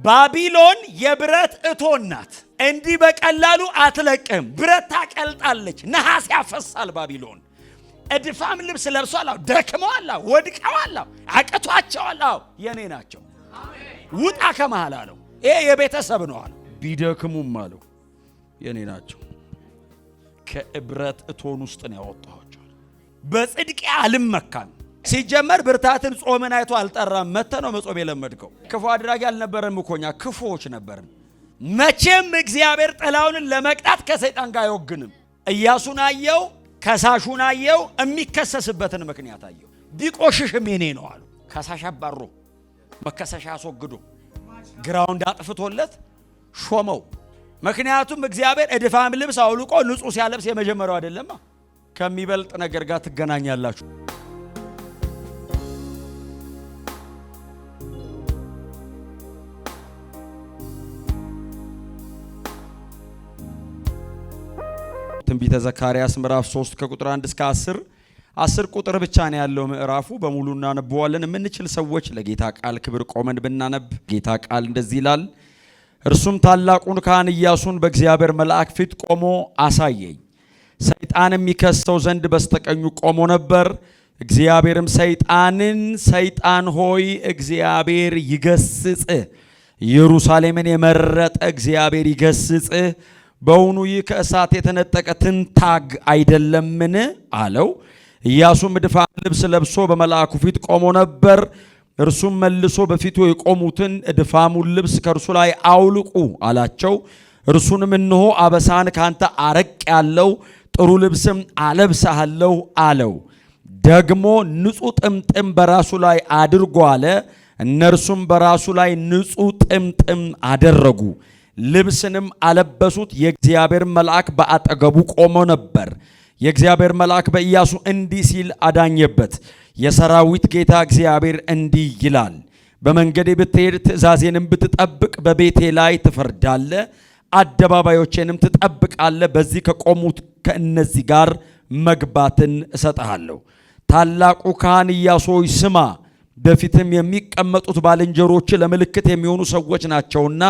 ባቢሎን የብረት እቶን ናት። እንዲህ በቀላሉ አትለቅም። ብረት ታቀልጣለች፣ ነሐስ ያፈሳል። ባቢሎን እድፋም ልብስ ለብሷል፣ ደክመዋል፣ ወድቀዋል፣ አቅቷቸዋል። የኔ ናቸው ውጣ ከመሃል አለው። ይሄ የቤተሰብ ነው አለው። ቢደክሙም አለው የኔ ናቸው። ከብረት እቶን ውስጥ ነው ያወጣኋቸው። በጽድቄ አልመካም። ሲጀመር ብርታትን ጾምን አይቶ አልጠራም። መተ ነው መጾም የለመድከው። ክፉ አድራጊ አልነበረም እኮኛ፣ ክፉዎች ነበርን። መቼም እግዚአብሔር ጠላውን ለመቅጣት ከሰይጣን ጋር አይወግንም። ኢያሱን አየው፣ ከሳሹን አየው፣ የሚከሰስበትን ምክንያት አየው። ቢቆሽሽም የኔ ነው አሉ። ከሳሽ አባሮ መከሰሻ አስወግዶ ግራውንድ አጥፍቶለት ሾመው። ምክንያቱም እግዚአብሔር እድፋም ልብስ አውልቆ ንጹህ ሲያለብስ የመጀመሪያው አይደለም። ከሚበልጥ ነገር ጋር ትገናኛላችሁ። ትንቢተ ዘካርያስ ምዕራፍ 3 ከቁጥር 1 እስከ 10 ቁጥር ብቻ ነው ያለው ምዕራፉ። በሙሉ እናነበዋለን። የምንችል ሰዎች ለጌታ ቃል ክብር ቆመን ብናነብ ጌታ ቃል እንደዚህ ይላል። እርሱም ታላቁን ካህን ኢያሱን በእግዚአብሔር መልአክ ፊት ቆሞ አሳየኝ። ሰይጣንም ይከሰው ዘንድ በስተቀኙ ቆሞ ነበር። እግዚአብሔርም ሰይጣንን ሰይጣን ሆይ እግዚአብሔር ይገስጽህ፣ ኢየሩሳሌምን የመረጠ እግዚአብሔር ይገስጽህ፣ በውኑ ይህ ከእሳት የተነጠቀ ትንታግ አይደለምን አለው። ኢያሱም እድፋም ልብስ ለብሶ በመልአኩ ፊት ቆሞ ነበር። እርሱም መልሶ በፊቱ የቆሙትን እድፋሙን ልብስ ከእርሱ ላይ አውልቁ አላቸው። እርሱንም እነሆ አበሳን ካንተ አረቅ ያለው ጥሩ ልብስም አለብሳለሁ አለው። ደግሞ ንጹሕ ጥምጥም በራሱ ላይ አድርጎ አለ። እነርሱም በራሱ ላይ ንጹሕ ጥምጥም አደረጉ፣ ልብስንም አለበሱት። የእግዚአብሔር መልአክ በአጠገቡ ቆሞ ነበር። የእግዚአብሔር መልአክ በኢያሱ እንዲህ ሲል አዳኘበት። የሰራዊት ጌታ እግዚአብሔር እንዲህ ይላል፣ በመንገዴ ብትሄድ ትእዛዜንም ብትጠብቅ በቤቴ ላይ ትፈርዳለህ፣ አደባባዮቼንም ትጠብቃለህ። በዚህ ከቆሙት ከእነዚህ ጋር መግባትን እሰጥሃለሁ። ታላቁ ካህን ኢያሱ ሆይ ስማ፣ በፊትም የሚቀመጡት ባልንጀሮች ለምልክት የሚሆኑ ሰዎች ናቸውና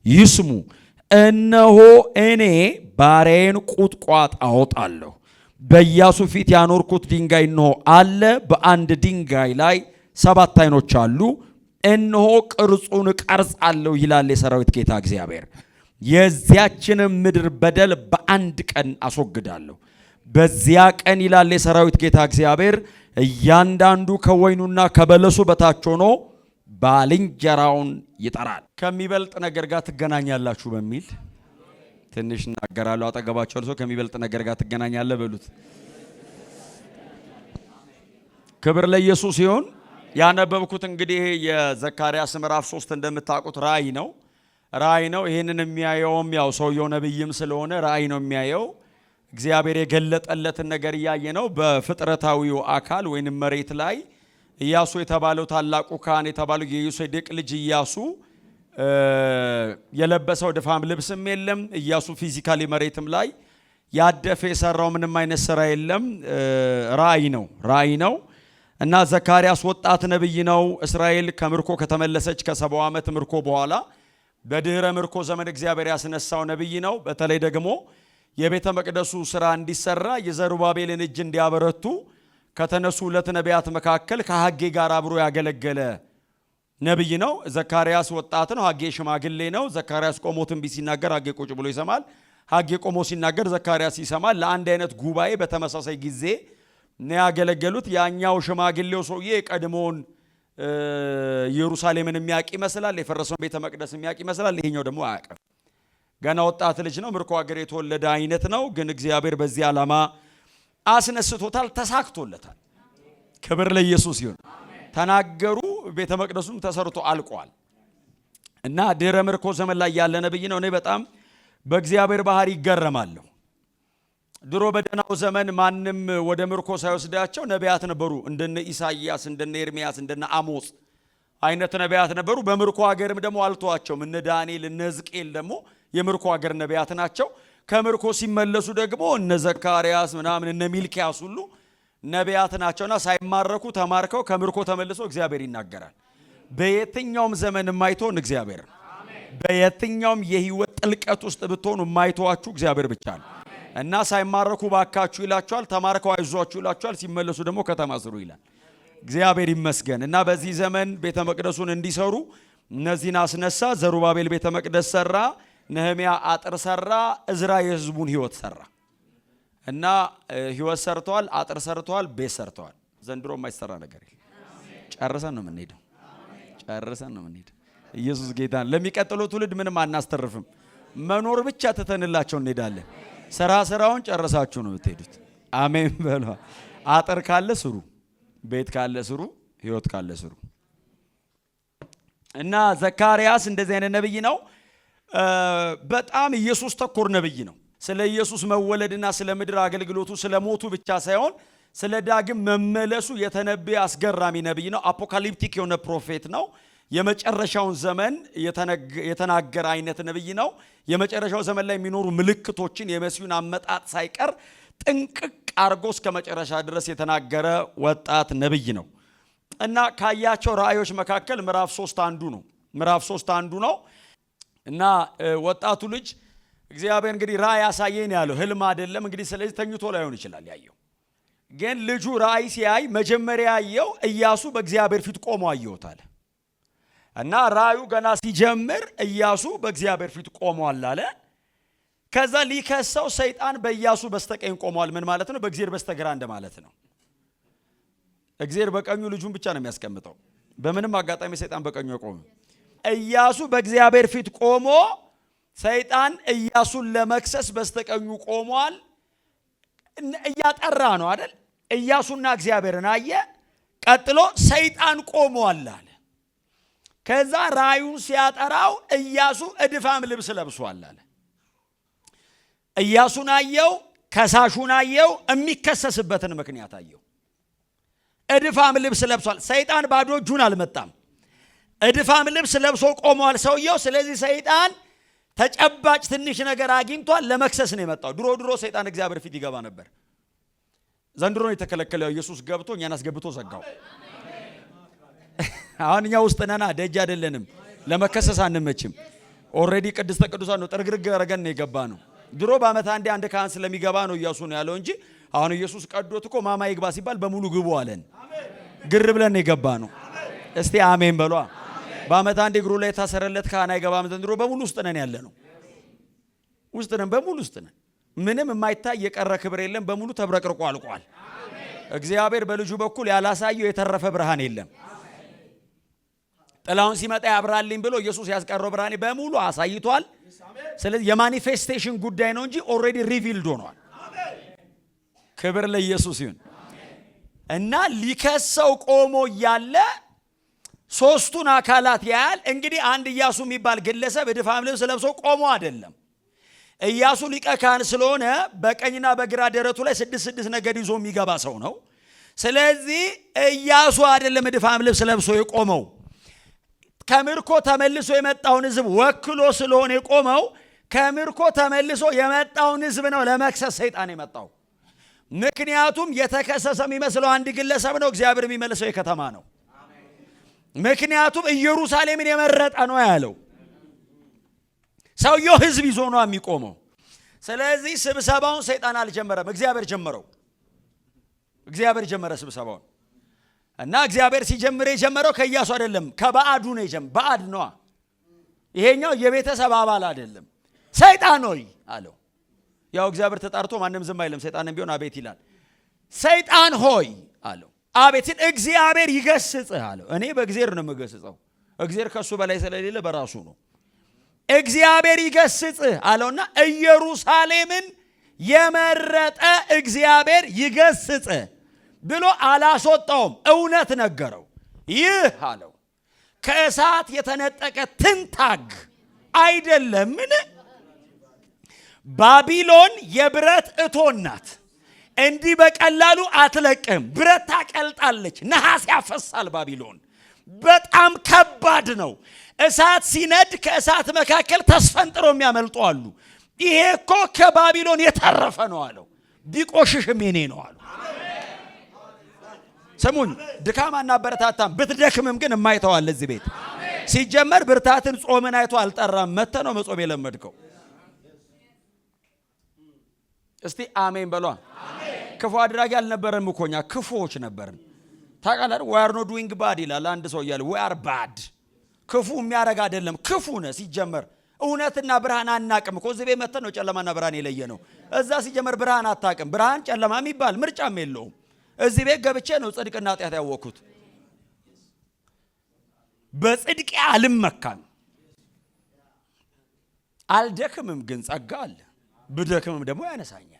ይስሙ። እነሆ እኔ ባሪያዬን ቁጥቋጥ አወጣለሁ። በኢያሱ ፊት ያኖርኩት ድንጋይ እነሆ አለ። በአንድ ድንጋይ ላይ 7 ዓይኖች አሉ። እነሆ ቅርጹን እቀርጻለሁ ይላል የሰራዊት ጌታ እግዚአብሔር። የዚያችንም ምድር በደል በአንድ ቀን አስወግዳለሁ። በዚያ ቀን ይላል የሰራዊት ጌታ እግዚአብሔር፣ እያንዳንዱ ከወይኑና ከበለሱ በታች ሆኖ ባልንጀራውን ይጠራል። ከሚበልጥ ነገር ጋር ትገናኛላችሁ በሚል ትንሽ እናገራለሁ። አጠገባቸው ሰው ከሚበልጥ ነገር ጋር ትገናኛለህ በሉት። ክብር ለኢየሱስ ይሁን። ያነበብኩት እንግዲህ የዘካርያስ ምዕራፍ 3 እንደምታውቁት ራእይ ነው። ይህንን የሚያየውም ያው ሰውየው ነብይም ስለሆነ ራእይ ነው የሚያየው። እግዚአብሔር የገለጠለትን ነገር እያየ ነው። በፍጥረታዊው አካል ወይንም መሬት ላይ ኢያሱ የተባለው ታላቁ ካህን የተባለው የዮሴዴቅ ልጅ ኢያሱ የለበሰው ድፋም ልብስም የለም። ኢያሱ ፊዚካሊ መሬትም ላይ ያደፈ የሰራው ምንም አይነት ስራ የለም። ራእይ ነው እና ዘካርያስ ወጣት ነብይ ነው። እስራኤል ከምርኮ ከተመለሰች ከ70 ዓመት ምርኮ በኋላ በድህረ ምርኮ ዘመን እግዚአብሔር ያስነሳው ነብይ ነው። በተለይ ደግሞ የቤተ መቅደሱ ስራ እንዲሰራ የዘሩባቤልን እጅ እንዲያበረቱ ከተነሱ 2 ነቢያት መካከል ከሐጌ ጋር አብሮ ያገለገለ ነብይ ነው። ዘካርያስ ወጣት ነው፣ ሐጌ ሽማግሌ ነው። ዘካርያስ ቆሞ ትንቢት ሲናገር ሐጌ ቁጭ ብሎ ይሰማል። ሐጌ ቆሞ ሲናገር ዘካርያስ ይሰማል። ለአንድ አይነት ጉባኤ በተመሳሳይ ጊዜ ነው ያገለገሉት። ያኛው ሽማግሌው ሰውዬ ቀድሞውን ኢየሩሳሌምን የሚያውቅ ይመስላል፣ የፈረሰውን ቤተ መቅደስ የሚያውቅ ይመስላል። ይሄኛው ደግሞ አያውቅም፣ ገና ወጣት ልጅ ነው። ምርኮ ሀገር የተወለደ አይነት ነው። ግን እግዚአብሔር በዚህ ዓላማ አስነስቶታል፣ ተሳክቶለታል። ክብር ለኢየሱስ ይሁን። ተናገሩ፣ ቤተ መቅደሱም ተሰርቶ አልቋል። እና ድህረ ምርኮ ዘመን ላይ ያለ ነብይ ነው። እኔ በጣም በእግዚአብሔር ባህሪ ይገረማለሁ። ድሮ በደናው ዘመን ማንም ወደ ምርኮ ሳይወስዳቸው ነቢያት ነበሩ። እንደነ ኢሳይያስ፣ እንደነ ኤርሚያስ፣ እንደነ አሞጽ አይነት ነቢያት ነበሩ። በምርኮ ሀገርም ደግሞ አልተዋቸውም። እነ ዳንኤል፣ እነ ሕዝቅኤል ደግሞ የምርኮ ሀገር ነቢያት ናቸው። ከምርኮ ሲመለሱ ደግሞ እነ ዘካርያስ ምናምን እነ ሚልኪያስ ሁሉ ነቢያት ናቸውና ሳይማረኩ ተማርከው ከምርኮ ተመልሶ እግዚአብሔር ይናገራል። በየትኛውም ዘመን የማይተውን እግዚአብሔር በየትኛውም የህይወት ጥልቀት ውስጥ ብትሆኑ የማይተዋችሁ እግዚአብሔር ብቻ ነው። እና ሳይማረኩ ባካችሁ ይላችኋል፣ ተማርከው አይዟችሁ ይላችኋል፣ ሲመለሱ ደግሞ ከተማ ስሩ ይላል። እግዚአብሔር ይመስገን። እና በዚህ ዘመን ቤተ መቅደሱን እንዲሰሩ እነዚህን አስነሳ። ዘሩባቤል ቤተ መቅደስ ሰራ፣ ነህምያ አጥር ሰራ፣ እዝራ የህዝቡን ህይወት ሰራ። እና ህይወት ሰርተዋል፣ አጥር ሰርተዋል፣ ቤት ሰርተዋል። ዘንድሮ የማይሰራ ነገር የለም። ጨርሰን ነው የምንሄደው። ጨርሰን ነው የምንሄደው። ኢየሱስ ጌታ። ለሚቀጥለው ትውልድ ምንም አናስተርፍም። መኖር ብቻ ትተንላቸው እንሄዳለን። ስራውን ጨርሳችሁ ነው የምትሄዱት። አሜን በሉ። አጥር ካለ ስሩ፣ ቤት ካለ ስሩ፣ ህይወት ካለ ስሩ። እና ዘካርያስ እንደዚህ አይነት ነብይ ነው። በጣም ኢየሱስ ተኮር ነብይ ነው። ስለ ኢየሱስ መወለድና ስለ ምድር አገልግሎቱ ስለ ሞቱ ብቻ ሳይሆን ስለ ዳግም መመለሱ የተነበየ አስገራሚ ነብይ ነው። አፖካሊፕቲክ የሆነ ፕሮፌት ነው። የመጨረሻውን ዘመን የተናገረ አይነት ነብይ ነው። የመጨረሻው ዘመን ላይ የሚኖሩ ምልክቶችን የመሲሁን አመጣጥ ሳይቀር ጥንቅቅ አርጎ እስከ መጨረሻ ድረስ የተናገረ ወጣት ነብይ ነው። እና ካያቸው ራእዮች መካከል ምዕራፍ 3 አንዱ ነው። ምዕራፍ 3 አንዱ ነው። እና ወጣቱ ልጅ እግዚአብሔር እንግዲህ ራእይ ያሳየኝ ያለው ህልም አይደለም እንግዲህ። ስለዚህ ተኝቶ ላይሆን ይችላል ያየው። ግን ልጁ ራእይ ሲያይ መጀመሪያ ያየው ኢያሱ በእግዚአብሔር ፊት ቆሞ አየውታል። እና ራእዩ ገና ሲጀምር ኢያሱ በእግዚአብሔር ፊት ቆሟል አለ። ከዛ ሊከሰው ሰይጣን በኢያሱ በስተቀኝ ቆሟል። ምን ማለት ነው? በእግዚአብሔር በስተግራ እንደማለት ነው። እግዚአብሔር በቀኙ ልጁን ብቻ ነው የሚያስቀምጠው። በምንም አጋጣሚ ሰይጣን በቀኙ አይቆምም። ኢያሱ በእግዚአብሔር ፊት ቆሞ ሰይጣን ኢያሱን ለመክሰስ በስተቀኙ ቆሟል። እያጠራ ነው አይደል? ኢያሱና እግዚአብሔርን አየ። ቀጥሎ ሰይጣን ቆሟል አለ። ከዛ ራእዩን ሲያጠራው ኢያሱ እድፋም ልብስ ለብሷል አለ። ኢያሱን አየው፣ ከሳሹን አየው፣ የሚከሰስበትን ምክንያት አየው። እድፋም ልብስ ለብሷል። ሰይጣን ባዶ እጁን አልመጣም። እድፋም ልብስ ለብሶ ቆሟል ሰውየው። ስለዚህ ሰይጣን ተጨባጭ ትንሽ ነገር አግኝቷል፣ ለመክሰስ ነው የመጣው። ድሮ ሰይጣን እግዚአብሔር ፊት ይገባ ነበር። ዘንድሮ ነው የተከለከለው። ኢየሱስ ገብቶ እኛን አስገብቶ ዘጋው። አሁን እኛ ውስጥ ነና፣ ደጅ አይደለንም። ለመከሰስ አንመችም። ኦሬዲ ቅድስተ ቅዱሳን ነው፣ ጥርግርግ አረገን ነው የገባ ነው። ድሮ በአመት አንድ ካህን ስለሚገባ ነው ኢያሱ ነው ያለው እንጂ አሁን ኢየሱስ ቀዶት እኮ ማማ ይግባ ሲባል በሙሉ ግቡ አለን። ግር ብለን ነው የገባ ነው። እስቲ አሜን በሏ። በአመት አንድ እግሩ ላይ ታሰረለት ካህን አይገባም። ዘንድሮ በሙሉ ውስጥ ነን ያለ ነው። ውስጥ ነን፣ በሙሉ ውስጥ ነን። ምንም የማይታይ የቀረ ክብር የለም። በሙሉ ተብረቅርቆ አልቋል። እግዚአብሔር በልጁ በኩል ያላሳየው የተረፈ ብርሃን የለም። ጥላውን ሲመጣ ያብራልኝ ብሎ ኢየሱስ ያስቀረው ብርሃን በሙሉ አሳይቷል። ስለዚህ የማኒፌስቴሽን ጉዳይ ነው እንጂ ኦሬዲ ሪቪልድ ሆኗል። ክብር ለኢየሱስ ይሁን። እና ሊከሰው ቆሞ ያለ ሶስቱን አካላት ያያል። እንግዲህ አንድ ኢያሱ የሚባል ግለሰብ እድፋም ልብስ ለብሶ ቆሞ አይደለም። ኢያሱ ሊቀ ካህን ስለሆነ በቀኝና በግራ ደረቱ ላይ 6 ነገድ ይዞ የሚገባ ሰው ነው። ስለዚህ ኢያሱ አይደለም እድፋም ልብስ ለብሶ የቆመው። ከምርኮ ተመልሶ የመጣውን ሕዝብ ወክሎ ስለሆነ የቆመው ከምርኮ ተመልሶ የመጣውን ሕዝብ ነው ለመክሰስ ሰይጣን የመጣው። ምክንያቱም የተከሰሰ የሚመስለው አንድ ግለሰብ ነው፣ እግዚአብሔር የሚመልሰው የከተማ ነው። ምክንያቱም ኢየሩሳሌምን የመረጠ ነው ያለው። ሰውየው ሕዝብ ይዞ ነው የሚቆመው። ስለዚህ ስብሰባውን ሰይጣን አልጀመረም፣ እግዚአብሔር ጀመረው። እግዚአብሔር ጀመረ ስብሰባውን። እና እግዚአብሔር ሲጀምር የጀመረው ከኢያሱ አይደለም፣ ከባዕዱ ነው የጀመረው። ባዕድ ነው ይሄኛው፣ የቤተሰብ አባል አይደለም። ሰይጣን ሆይ አለው። ያው እግዚአብሔር ተጣርቶ ማንም ዝም አይልም። ሰይጣንም ቢሆን አቤት ይላል። ሰይጣን ሆይ አለው። አቤት ሲል እግዚአብሔር ይገስጽህ አለው። እኔ በእግዚአብሔር ነው የምገስጸው። እግዚአብሔር ከሱ በላይ ስለሌለ በራሱ ነው። እግዚአብሔር ይገስጽህ አለውና ኢየሩሳሌምን የመረጠ እግዚአብሔር ይገስጽህ ብሎ አላስወጣውም። እውነት ነገረው። ይህ አለው ከእሳት የተነጠቀ ትንታግ አይደለምን? ባቢሎን የብረት እቶን ናት። እንዲህ በቀላሉ አትለቅም። ብረት ታቀልጣለች፣ ነሐስ ያፈሳል። ባቢሎን በጣም ከባድ ነው። እሳት ሲነድ ከእሳት መካከል ተስፈንጥረው የሚያመልጡ አሉ። ይሄ እኮ ከባቢሎን የተረፈ ነው አለው። ቢቆሽሽም የኔ ነው አለው። ስሙኝ፣ ድካም አናበረታታም። ብትደክምም ግን የማይተዋል እዚህ ቤት ሲጀመር ብርታትን ጾምን አይቶ አልጠራም። መተ ነው መጾም የለመድከው። እስቲ አሜን በሏ። ክፉ አድራጊ አልነበረም እኮኛ ክፉዎች ነበርን። ታውቃለህ we are not doing bad ይላል አንድ ሰው እያለ we are bad ክፉ የሚያረጋ አይደለም ክፉ ነው ሲጀመር። እውነትና ብርሃን አናቅም እኮ እዚህ ቤት መተን ነው ጨለማና ብርሃን የለየ ነው። እዛ ሲጀመር ብርሃን አታቅም። ብርሃን ጨለማ የሚባል ምርጫም የለውም። እዚህ ቤት ገብቼ ነው ጽድቅና ኃጢአት ያወቅኩት። በጽድቅ አልመካም አልደክምም፣ ግን ጸጋ አለ። ብደክምም ደግሞ ያነሳኛል።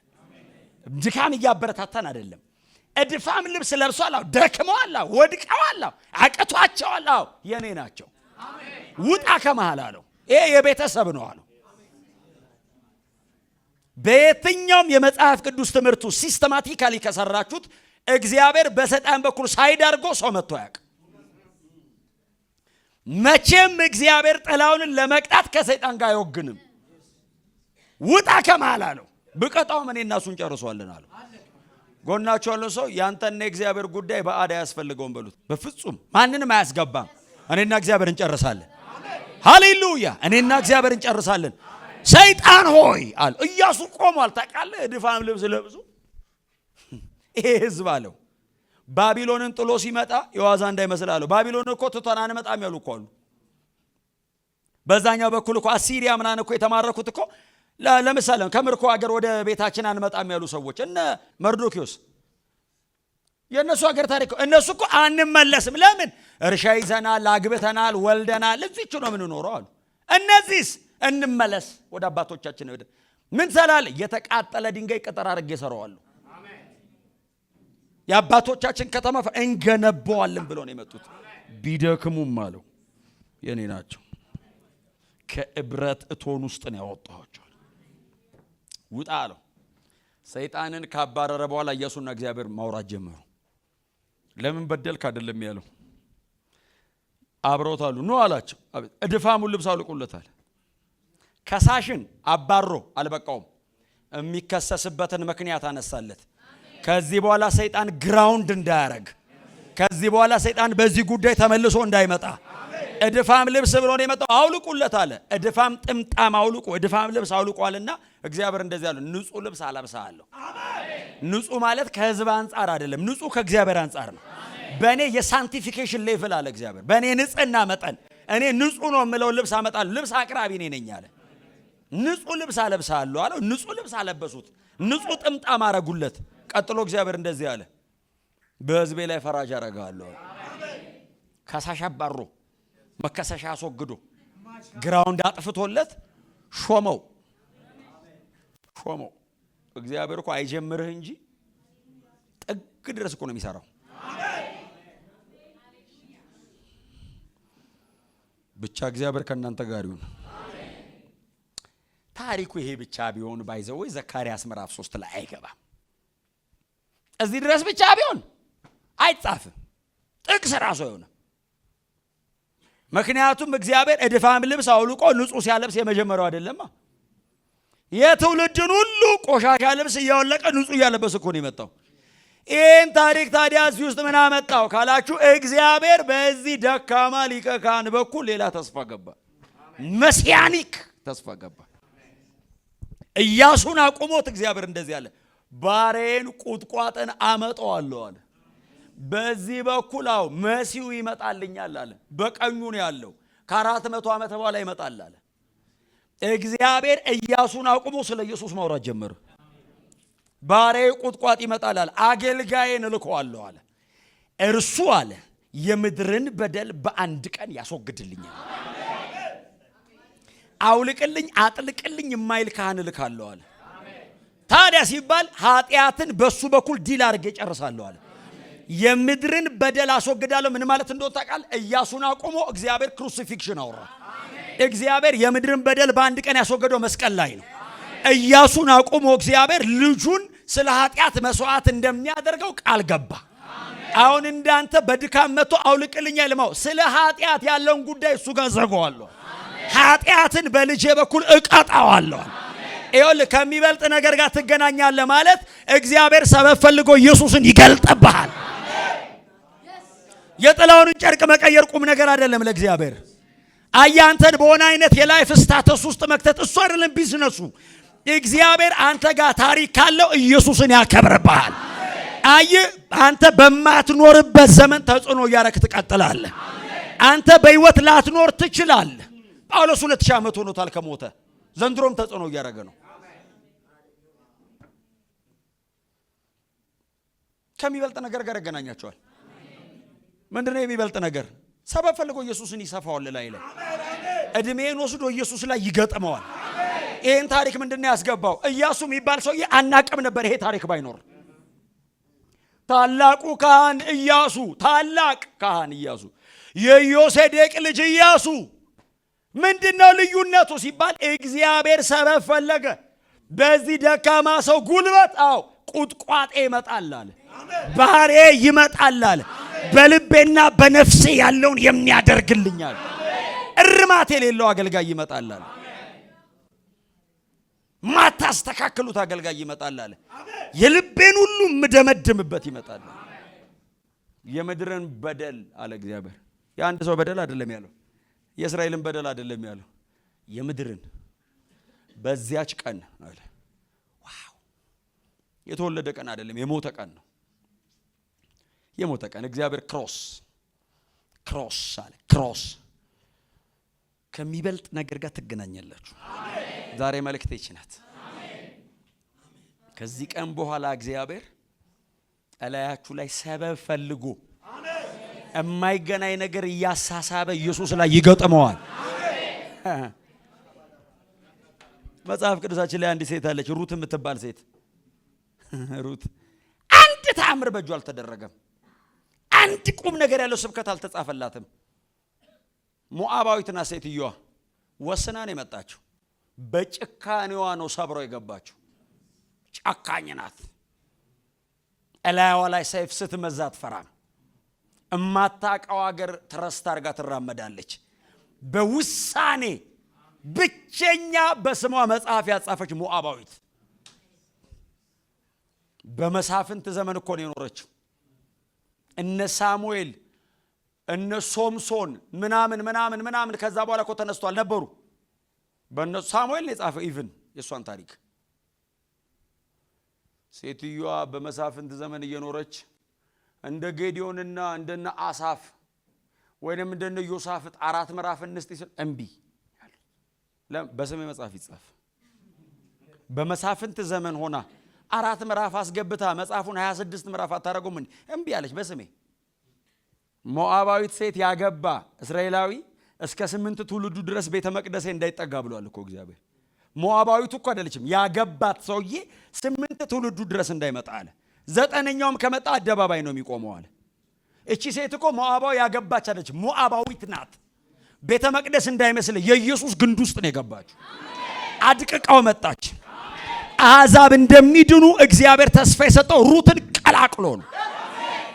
ድካም እያበረታታን አይደለም። እድፋም ልብስ ለብሷል፣ ደክመዋል፣ ወድቀዋል፣ አቅቷቸዋል፣ የኔ ናቸው። ውጣ ከመሃል አለው። ይሄ የቤተሰብ ነው አለው። በየትኛውም የመጽሐፍ ቅዱስ ትምህርቱ ሲስተማቲካሊ ከሰራችሁት እግዚአብሔር በሰይጣን በኩል ሳይድ አድርጎ ሰው መጥቶ ያውቅ። መቼም እግዚአብሔር ጥላውን ለመቅጣት ከሰይጣን ጋር አይወግንም። ውጣ ከመሃል አለው። ብቀጣው እኔና እሱን ጨርሷለን አለው። ጎናቸው ያለው ሰው ያንተና እግዚአብሔር ጉዳይ በአዳ ያስፈልገውን በሉት። በፍጹም ማንንም አያስገባም። እኔና እግዚአብሔር እንጨርሳለን። ሃሌሉያ! እኔና እግዚአብሔር እንጨርሳለን። ሰይጣን ሆይ አለ። ኢያሱ ቆሟል። ታውቃለህ? እድፋም ልብስ ለብሶ ይሄ ህዝብ አለው ባቢሎንን ጥሎ ሲመጣ የዋዛ እንዳይመስል አለው። ባቢሎን እኮ ትተና አንመጣም ያሉ እኮ አሉ። በዛኛው በኩል እኮ አሲሪያ ምናን እኮ የተማረኩት እኮ ለምሳሌ ከምርኮ ሀገር ወደ ቤታችን አንመጣም ያሉ ሰዎች እነ መርዶኪዮስ የነሱ ሀገር ታሪክ እነሱ እኮ አንመለስም። ለምን? እርሻ ይዘናል፣ አግብተናል፣ ወልደናል፣ እዚች ነው የምንኖረው አሉ። እነዚህስ እንመለስ ወደ አባቶቻችን። ምን ሰላለ? የተቃጠለ ድንጋይ ቅጥር አድርጌ እሰራዋለሁ፣ የአባቶቻችን ከተማ እንገነባዋለን ብለው ነው የመጡት። ቢደክሙም አለው የኔ ናቸው። ከእብረት እቶን ውስጥ ነው ያወጣቸው። ውጣ አለው። ሰይጣንን ካባረረ በኋላ ኢየሱስና እግዚአብሔር ማውራት ጀመሩ። ለምን በደልክ አይደለም ያለው። አብረውታሉ ነው አላቸው። እድፋሙን ልብስ አውልቁለታል። ከሳሽን አባሮ አልበቃውም። የሚከሰስበትን ምክንያት አነሳለት። ከዚህ በኋላ ሰይጣን ግራውንድ እንዳያረግ፣ ከዚህ በኋላ ሰይጣን በዚህ ጉዳይ ተመልሶ እንዳይመጣ እድፋም ልብስ ብሎ ነው የመጣው። አውልቁለት አለ። እድፋም ጥምጣም አውልቁ፣ እድፋም ልብስ አውልቋልና እግዚአብሔር እንደዚህ ያለው ንጹህ ልብስ አለብሳለሁ። ንጹህ ማለት ከህዝብ አንጻር አይደለም፣ ንጹህ ከእግዚአብሔር አንጻር ነው። በእኔ የሳንቲፊኬሽን ሌቭል አለ እግዚአብሔር። በእኔ ንጽህና መጠን እኔ ንጹህ ነው የምለው ልብስ አመጣለሁ። ልብስ አቅራቢ ነኝ አለ። ንጹህ ልብስ አለብሳለሁ አለው። ንጹህ ልብስ አለበሱት። ንጹህ ጥምጣም አረጉለት። ቀጥሎ እግዚአብሔር እንደዚህ አለ፣ በህዝቤ ላይ ፈራጅ አረጋለሁ። ከሳሽ አባሮ መከሰሻ አስወግዶ ግራውንድ አጥፍቶለት ሾመው። እግዚአብሔር እኮ አይጀምርህ እንጂ ጥግ ድረስ እኮ ነው የሚሰራው። ብቻ እግዚአብሔር ከእናንተ ጋር ይሁን። ታሪኩ ይሄ ብቻ ቢሆን ባይዘው ዘካርያስ ምዕራፍ 3 ላይ አይገባም። እዚህ ድረስ ብቻ ቢሆን አይጻፍም። ጥቅስ ራሱ አይሆንም። ምክንያቱም እግዚአብሔር እድፋም ልብስ አውልቆ ንጹህ ሲያለብስ የመጀመሪያው አይደለም። የትውልድን ሁሉ ቆሻሻ ልብስ እያወለቀ ንጹህ እያለበሰ እኮ ነው የመጣው። ይህን ታሪክ ታዲያ እዚህ ውስጥ ምን አመጣው ካላችሁ እግዚአብሔር በዚህ ደካማ ሊቀ ካህን በኩል ሌላ ተስፋ ገባ። መሲያኒክ ተስፋ ገባ። ኢያሱን አቁሞት እግዚአብሔር እንደዚህ አለ፣ ባሬን ቁጥቋጥን አመጣዋለሁ አለ። በዚህ በኩል መሲሁ ይመጣልኛል አለ። በቀኙ ነው ያለው። ከ400 ዓመት በኋላ ይመጣል አለ። እግዚአብሔር ኢያሱን አቁሞ ስለ ኢየሱስ ማውራት ጀመረ። ባሬ ቁጥቋጥ ይመጣል አለ። አገልጋዬን እልከዋለሁ አለ። እርሱ አለ የምድርን በደል በአንድ ቀን ያስወግድልኛል። አውልቅልኝ አጥልቅልኝ የማይል ካህን እልካለሁ አለ። ታዲያ ሲባል ኃጢአትን በሱ በኩል ዲል አድርጌ ጨርሳለሁ አለ። የምድርን በደል አስወግዳለሁ። ምን ማለት እንደሆነ ታውቃለህ? ኢያሱን አቁሞ እግዚአብሔር ክሩሲፊክሽን አወራ። እግዚአብሔር የምድርን በደል በአንድ ቀን ያስወገደው መስቀል ላይ ነው። ኢያሱን አቁሞ እግዚአብሔር ልጁን ስለ ኃጢአት መስዋዕት እንደሚያደርገው ቃል ገባ። አሁን እንዳንተ በድካም መጥቶ አውልቅልኝ አይልማው። ስለ ኃጢአት ያለውን ጉዳይ እሱ ጋር ዘጋዋለሁ። ኃጢአትን በልጄ በኩል እቀጣዋለሁ። ይኸውልህ ከሚበልጥ ነገር ጋር ትገናኛለህ ማለት እግዚአብሔር ሰበብ ፈልጎ ኢየሱስን ይገልጥብሃል። የጥላውን ጨርቅ መቀየር ቁም ነገር አይደለም ለእግዚአብሔር። አያንተን በሆነ አይነት የላይፍ ስታተስ ውስጥ መክተት እሱ አይደለም ቢዝነሱ። እግዚአብሔር አንተ ጋር ታሪክ ካለው ኢየሱስን ያከብርብሃል። አይ አንተ በማትኖርበት ዘመን ተጽዕኖ ያረክ ትቀጥላለህ። አንተ በህይወት ላትኖር ትችላለህ። ጳውሎስ 2000 ዓመት ሆኖታል ከሞተ፣ ዘንድሮም ተጽዕኖ ያረገ ነው። ከሚበልጥ ነገር ጋር ያገናኛቸዋል። ምንድነው የሚበልጥ ነገር? ሰበብ ፈልጎ ኢየሱስን ይሰፋዋል ላይ እድሜን ወስዶ ኢየሱስ ላይ ይገጥመዋል። ይሄን ታሪክ ምንድነው ያስገባው? ኢያሱ የሚባል ሰውዬ አናቀም ነበር ይሄ ታሪክ ባይኖር። ታላቁ ካህን ኢያሱ፣ ታላቅ ካህን ኢያሱ፣ የዮሴዴቅ ልጅ ኢያሱ። ምንድነው ልዩነቱ ሲባል እግዚአብሔር ሰበብ ፈለገ። በዚህ ደካማ ሰው ጉልበት ቁጥቋጤ ይመጣል አለ፣ ባሬ ይመጣል አለ፣ በልቤና በነፍሴ ያለውን የሚያደርግልኛል፣ እርማት የሌለው አገልጋይ ይመጣል አለ፣ ማታስተካክሉት አገልጋይ ይመጣል አለ፣ የልቤን ሁሉ ምደመድምበት ይመጣል። የምድርን በደል አለ እግዚአብሔር። የአንድ ሰው በደል አይደለም ያለው፣ የእስራኤልን በደል አይደለም ያለው፣ የምድርን በዚያች ቀን አለ። ዋው! የተወለደ ቀን አይደለም፣ የሞተ ቀን ነው። የሞተ ቀን እግዚአብሔር ክሮስ አለ። ክሮስ ከሚበልጥ ነገር ጋር ትገናኛላችሁ። ዛሬ መልእክቴ ይችናት። ከዚህ ቀን በኋላ እግዚአብሔር እላያችሁ ላይ ሰበብ ፈልጎ የማይገናኝ ነገር እያሳሳበ ኢየሱስ ላይ ይገጥመዋል። መጽሐፍ ቅዱሳችን ላይ አንድ ሴት አለች፣ ሩት የምትባል ሴት። ሩት አንድ ተአምር በእጇ አልተደረገም። አንድ ቁም ነገር ያለው ስብከት አልተጻፈላትም። ሞዓባዊትና ሴትዮዋ ወስና ነው የመጣችው። በጭካኔዋ ነው ሰብሮ የገባችው። ጨካኝ ናት። እላያዋ ላይ ሰይፍ ስትመዛ አትፈራም። እማታውቀው ሀገር ትረስት አድርጋ ትራመዳለች። በውሳኔ ብቸኛ በስሟ መጽሐፍ ያጻፈች ሞዓባዊት። በመሳፍንት ዘመን እኮ ነው የኖረችው። እነ ሳሙኤል እነ ሶምሶን ምናምን ከዛ በኋላ እኮ ተነስቷል ነበሩ። በእነሱ ሳሙኤል ነው የጻፈው ኢቭን የሷን ታሪክ። ሴትዮዋ በመሳፍንት ዘመን እየኖረች እንደ ጌዲዮንና እንደነ አሳፍ ወይንም እንደነ ዮሳፍጥ 4 ምዕራፍ እንስጥ ይስል እምቢ በስሜ መጽሐፍ ይጻፍ። በመሳፍንት ዘመን ሆና 4 ምዕራፍ አስገብታ መጽሐፉን 26 ምዕራፍ አታረጉም እንዴ? እምቢ አለች በስሜ። ሞዓባዊት ሴት ያገባ እስራኤላዊ እስከ 8 ትውልዱ ድረስ ቤተ መቅደሴ እንዳይጠጋ ብሏል እኮ እግዚአብሔር። ሞዓባዊቱ እኮ አይደለችም ያገባት ሰውዬ 8 ትውልዱ ድረስ እንዳይመጣ አለ። 9ኛውም ከመጣ አደባባይ ነው የሚቆመው አለ። እቺ ሴት እኮ ሞዓባዊ ያገባች አይደለች፣ ሞዓባዊት ናት። ቤተ መቅደስ እንዳይመስል የኢየሱስ ግንድ ውስጥ ነው የገባችው። አድቅቃው መጣች። አሕዛብ እንደሚድኑ እግዚአብሔር ተስፋ የሰጠው ሩትን ቀላቅሎ ነው።